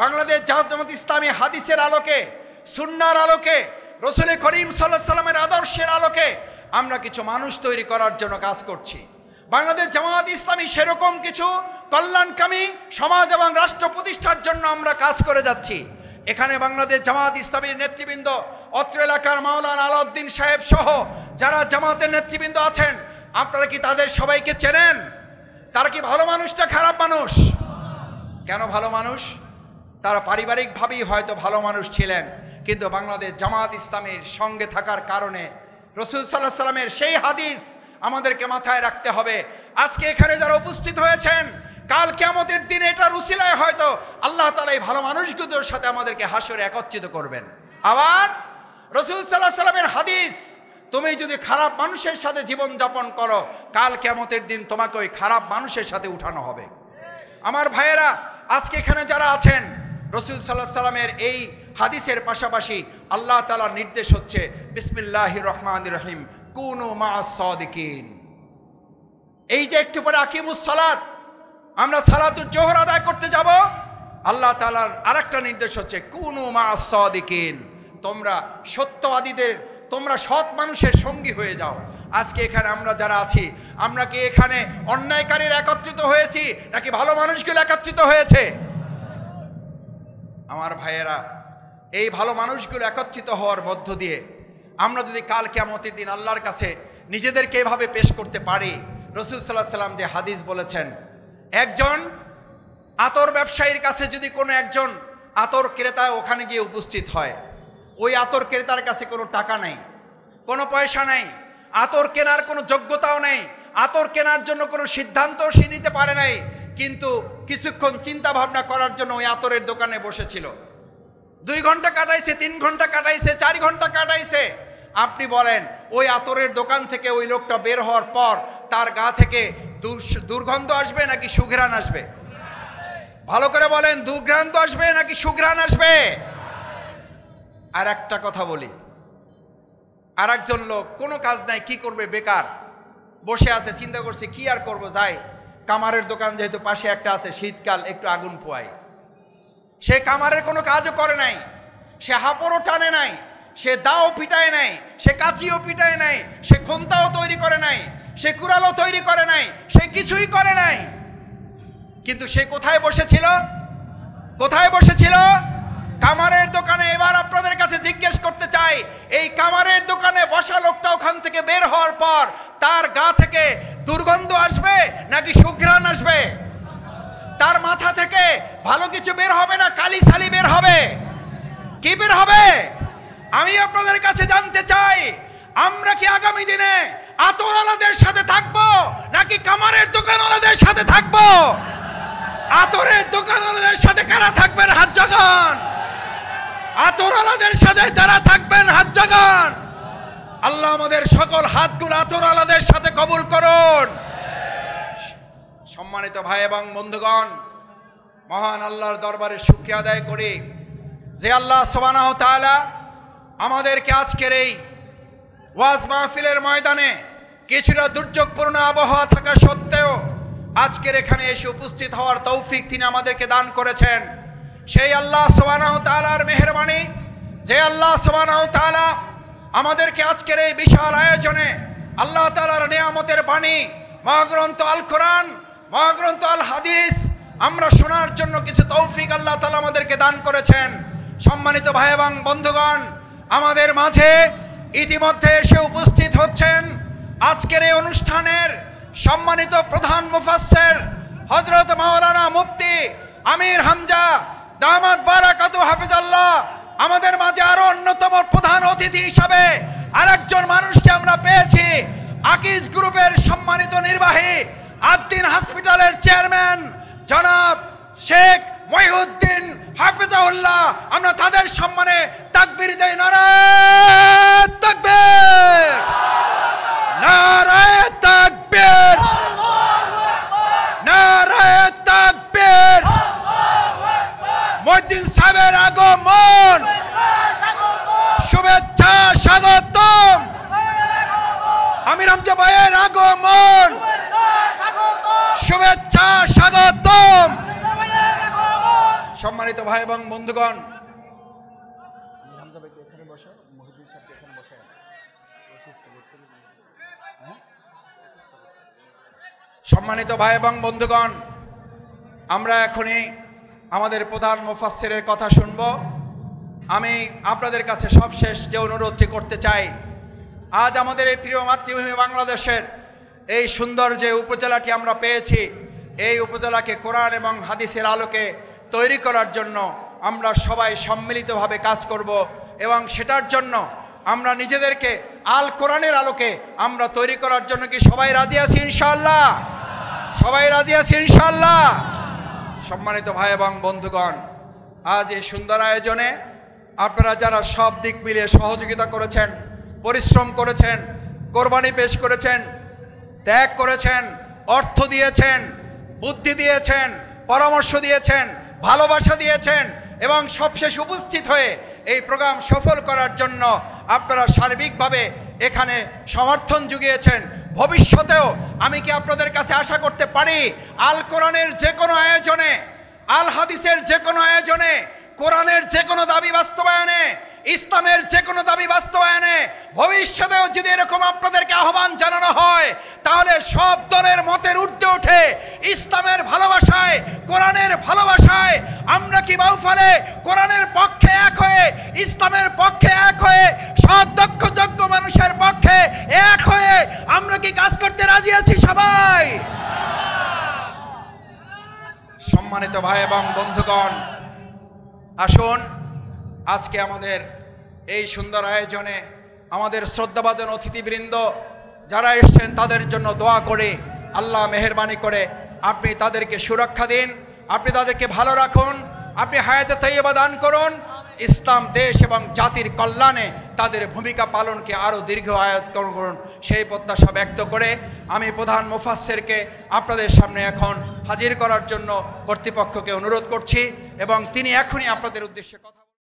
বাংলাদেশ জামাত ইসলামী হাদিসের আলোকে, সুন্নাহর আলোকে, রসুল করিম সাল্লাল্লাহু আলাইহি সাল্লামের আদর্শের আলোকে আমরা কিছু মানুষ তৈরি করার জন্য কাজ করছি। বাংলাদেশ জামাত ইসলামী সেরকম কিছু কল্যাণকামী সমাজ এবং রাষ্ট্র প্রতিষ্ঠার জন্য আমরা কাজ করে যাচ্ছি। এখানে বাংলাদেশ জামাত ইসলামীর নেতৃবৃন্দ, অত্র এলাকার মাওলানা আলাউদ্দিন সাহেব সহ যারা জামাতের নেতৃবৃন্দ আছেন, আপনারা কি তাদের সবাইকে চেনেন? তারা কি ভালো মানুষটা খারাপ মানুষ? কেন ভালো মানুষ? তারা পারিবারিকভাবেই হয়তো ভালো মানুষ ছিলেন, কিন্তু বাংলাদেশ জামাত ইসলামীর সঙ্গে থাকার কারণে রসুল সাল্লাল্লাহু আলাইহি সাল্লামের সেই হাদিস আমাদেরকে মাথায় রাখতে হবে। আজকে এখানে যারা উপস্থিত হয়েছেন, কাল কিয়ামতের দিনে এটার উসিলায় হয়তো আল্লাহ তাআলা এই ভালো মানুষগুলোর সাথে আমাদেরকে হাসরে একত্রিত করবেন। আবার রসুল সাল্লাল্লাহু আলাইহি সাল্লামের হাদিস, তুমি যদি খারাপ মানুষের সাথে জীবন যাপন করো, কাল কিয়ামতের দিন তোমাকে ওই খারাপ মানুষের সাথে উঠানো হবে। আমার ভাইয়েরা, আজকে এখানে যারা আছেন, রসুল সাল্লাল্লাহু আলাইহি সাল্লামের এই হাদিসের পাশাপাশি আল্লাহ তাআলার নির্দেশ হচ্ছে বিসমিল্লাহির রহমানির রহিম, কুনু মাআস সাদিকিন। এই যে একটু পরে আকিমুস সালাত, আমরা সালাতুল জোহর আদায় করতে যাব, আল্লাহ তাআলার আরেকটা নির্দেশ হচ্ছে কুনু মাআস সাদিকিন, তোমরা সত্যবাদীদের, তোমরা সৎ মানুষের সঙ্গী হয়ে যাও। আজকে এখানে আমরা যারা আছি, আমরা কি এখানে অন্যায়কারীর একত্রিত হয়েছি নাকি ভালো মানুষগুলো একত্রিত হয়েছে? আমার ভাইয়েরা, এই ভালো মানুষগুলো একত্রিত হওয়ার মধ্য দিয়ে আমরা যদি কাল কিয়ামতের দিন আল্লাহর কাছে নিজেদেরকে এভাবে পেশ করতে পারি, রসুল সাল্লাল্লাহু আলাইহি সাল্লাম যে হাদিস বলেছেন, একজন আতর ব্যবসায়ীর কাছে যদি কোনো একজন আতর ক্রেতা ওখানে গিয়ে উপস্থিত হয়, ওই আতর ক্রেতার কাছে কোনো টাকা নেই, কোনো পয়সা নেই, আতর কেনার কোনো যোগ্যতাও নেই, আতর কেনার জন্য কোনো সিদ্ধান্তও সে নিতে পারে নাই, কিন্তু কিছুক্ষণ চিন্তা ভাবনা করার জন্য ওই আতরের দোকানে বসেছিল। 2 ঘন্টা কাটাইছে, 3 ঘন্টা কাটাইছে, 4 ঘন্টা কাটাইছে। আপনি বলেন, ওই আতরের দোকান থেকে ওই লোকটা বের হওয়ার পর তার গা থেকে দুর্গন্ধ আসবে নাকি সুঘ্রাণ আসবে? ভালো করে বলেন, দুর্গন্ধ আসবে নাকি সুঘ্রাণ আসবে? আর একটা কথা বলি, আর একজন লোক কোনো কাজ নাই, কি করবে, বেকার বসে আছে, চিন্তা করছে কি আর করবো, যাই কামারের দোকান যেহেতু পাশে একটা আছে, শীতকাল একটু আগুন পোয়াই। সে কামারের কোনো কাজও করে নাই, সে হাঁপড়ও টানে নাই, সে দাও পিটায় নাই, সে কাঁচিও পিটায় নাই, সে খন্তাও তৈরি করে নাই, সে কুড়ালও তৈরি করে নাই, সে কিছুই করে নাই, কিন্তু সে কোথায় বসেছিল? কোথায় বসেছিল? কামারের দোকানে। এবার আপনাদের কাছে জিজ্ঞেস করতে চাই, এই কামারের দোকানে বসা লোকটা ওখান থেকে বের হওয়ার পর তার গা থেকে দুর্গন্ধ আসবে নাকি সুঘ্রাণ আসবে? তার মাথা থেকে ভালো কিছু বের হবে না কালি সালি বের হবে? কি বের হবে? আমি আপনাদের কাছে জানতে চাই, আমরা কি আগামী দিনে আতরওয়ালাদের সাথে থাকবো নাকি কামারের দোকানওয়ালাদের সাথে থাকবো? আতরের দোকানওয়ালাদের সাথে কারা থাকবেন? হাত জাগান। আতরওয়ালাদের সাথে যারা থাকবেন হাত জাগান। আল্লাহ আমাদের সকল হাতগুলো আতরওয়ালাদের সাথে কবুল করুন। সম্মানিত ভাই এবং বন্ধুগণ, মহান আল্লাহর দরবারে শুকরিয়া আদায় করি যে আল্লাহ সুবহানাহু ওয়া তাআলা আমাদেরকে আজকের এই ওয়াজ মাহফিলের ময়দানে কিছুটা দুর্যোগপূর্ণ আবহাওয়া থাকা সত্ত্বেও আজকের এখানে এসে উপস্থিত হওয়ার তৌফিক তিনি আমাদেরকে দান করেছেন। সেই আল্লাহ সুবহানাহু ওয়া তাআলার মেহেরবানি, যে আল্লাহ সুবহানাহু ওয়া তাআলা আমাদেরকে আজকের এই বিশাল আয়োজনে আল্লাহ তাআলার নিয়ামতের বাণী মহাগ্রন্থ আল কোরআন, মহাগ্রন্থ আল হাদিস আমরা শোনার জন্য কিছু তৌফিক আল্লাহ তাআলা আমাদেরকে দান করেছেন। সম্মানিত ভাই এবং বন্ধুগণ, আমাদের মাঝে ইতিমধ্যে এসে উপস্থিত হচ্ছেন আজকের এই অনুষ্ঠানের সম্মানিত প্রধান মুফাসসির হযরত মাওলানা মুফতি আমির হামজা দামাত বারাকাতু হাফিজাল্লাহ। আমাদের মাঝে আরো অন্যতম প্রধান অতিথি হিসাবে আরেকজন মানুষকে আমরা পেয়েছি, আকিজ গ্রুপের সম্মানিত নির্বাহী আদ্দিন হসপিটালের চেয়ারম্যান জনাব শেখ মহিউদ্দিন হাফিজাহুল্লাহ। আমরা তাদের সম্মানে তাকবীর দেই, নারায়ে তাকবীর, নারায়ে তাকবীর, নারায়ে তাকবীর। মহিউদ্দিন সাহেবের আগমন, শুভেচ্ছা স্বাগতম। আমির হামজা ভাইয়ের আগমন, শুভেচ্ছা স্বাগতম। সম্মানিত ভাই এবং বন্ধুগণ, সম্মানিত ভাই এবং বন্ধুগণ, আমরা এখনই আমাদের প্রধান মুফাসসিরের কথা শুনব। আমি আপনাদের কাছে সবশেষ যে অনুরোধটি করতে চাই, আজ আমাদের এই প্রিয় মাতৃভূমি বাংলাদেশের এই সুন্দর যে উপজেলাটি আমরা পেয়েছি, এই উপজেলাকে কোরআন এবং হাদিসের আলোকে তৈরি করার জন্য আমরা সবাই সম্মিলিতভাবে কাজ করব এবং সেটার জন্য আমরা নিজেদেরকে আল কোরআনের আলোকে আমরা তৈরি করার জন্য কি সবাই রাজি আছি ইনশাআল্লাহ? সবাই রাজি আছি ইনশাআল্লাহ? সম্মানিত ভাই এবং বন্ধুগণ, আজ এই সুন্দর আয়োজনে আপনারা যারা সব দিক মিলিয়ে সহযোগিতা করেছেন, পরিশ্রম করেছেন, কোরবানি পেশ করেছেন, ত্যাগ করেছেন, অর্থ দিয়েছেন, বুদ্ধি দিয়েছেন, পরামর্শ দিয়েছেন, ভালোবাসা দিয়েছেন এবং সবশেষ উপস্থিত হয়ে এই প্রোগ্রাম সফল করার জন্য আপনারা সার্বিকভাবে এখানে সমর্থন জুগিয়েছেন। ভবিষ্যতেও আমি কি আপনাদের কাছে আশা করতে পারি আল কোরআনের যে কোনো আয়োজনে, আল হাদিসের যে কোনো আয়োজনে, কোরআনের যে কোনো দাবি বাস্তবায়নে, ইসলামের যে কোনো দাবি বাস্তবায়নে ভবিষ্যতেও যদি এরকম আপনাদেরকে আহ্বান জানানো হয়, তাহলে সব দলের মতের ঊর্ধ্বে উঠে ইসলামের ভালোবাসায়, কোরআনের ভালোবাসায় আমরা কি বাউফলে কোরআনের পক্ষে এক হয়ে, ইসলামের পক্ষে এক হয়ে, সৎ দক্ষ যোগ্য মানুষের পক্ষে এক হয়ে আমরা কি কাজ করতে রাজি আছি সবাই? সম্মানিত ভাই এবং বন্ধুগণ, আসুন আজকে আমাদের এই সুন্দর আয়োজনে আমাদের শ্রদ্ধাভাজন অতিথিবৃন্দ যারা এসেছেন তাদের জন্য দোয়া করে আল্লাহ মেহেরবানি করে আপনি তাদেরকে সুরক্ষা দিন, আপনি তাদেরকে ভালো রাখুন, আপনি হায়াতে তাইয়্যিবা দান করুন, ইসলাম দেশ এবং জাতির কল্যাণে তাদের ভূমিকা পালনকে আরও দীর্ঘ আয়াত করুন, সেই প্রত্যাশা ব্যক্ত করে আমি প্রধান মুফাসসিরকে আপনাদের সামনে এখন হাজির করার জন্য কর্তৃপক্ষকে অনুরোধ করছি এবং তিনি এখনই আপনাদের উদ্দেশ্যে কথা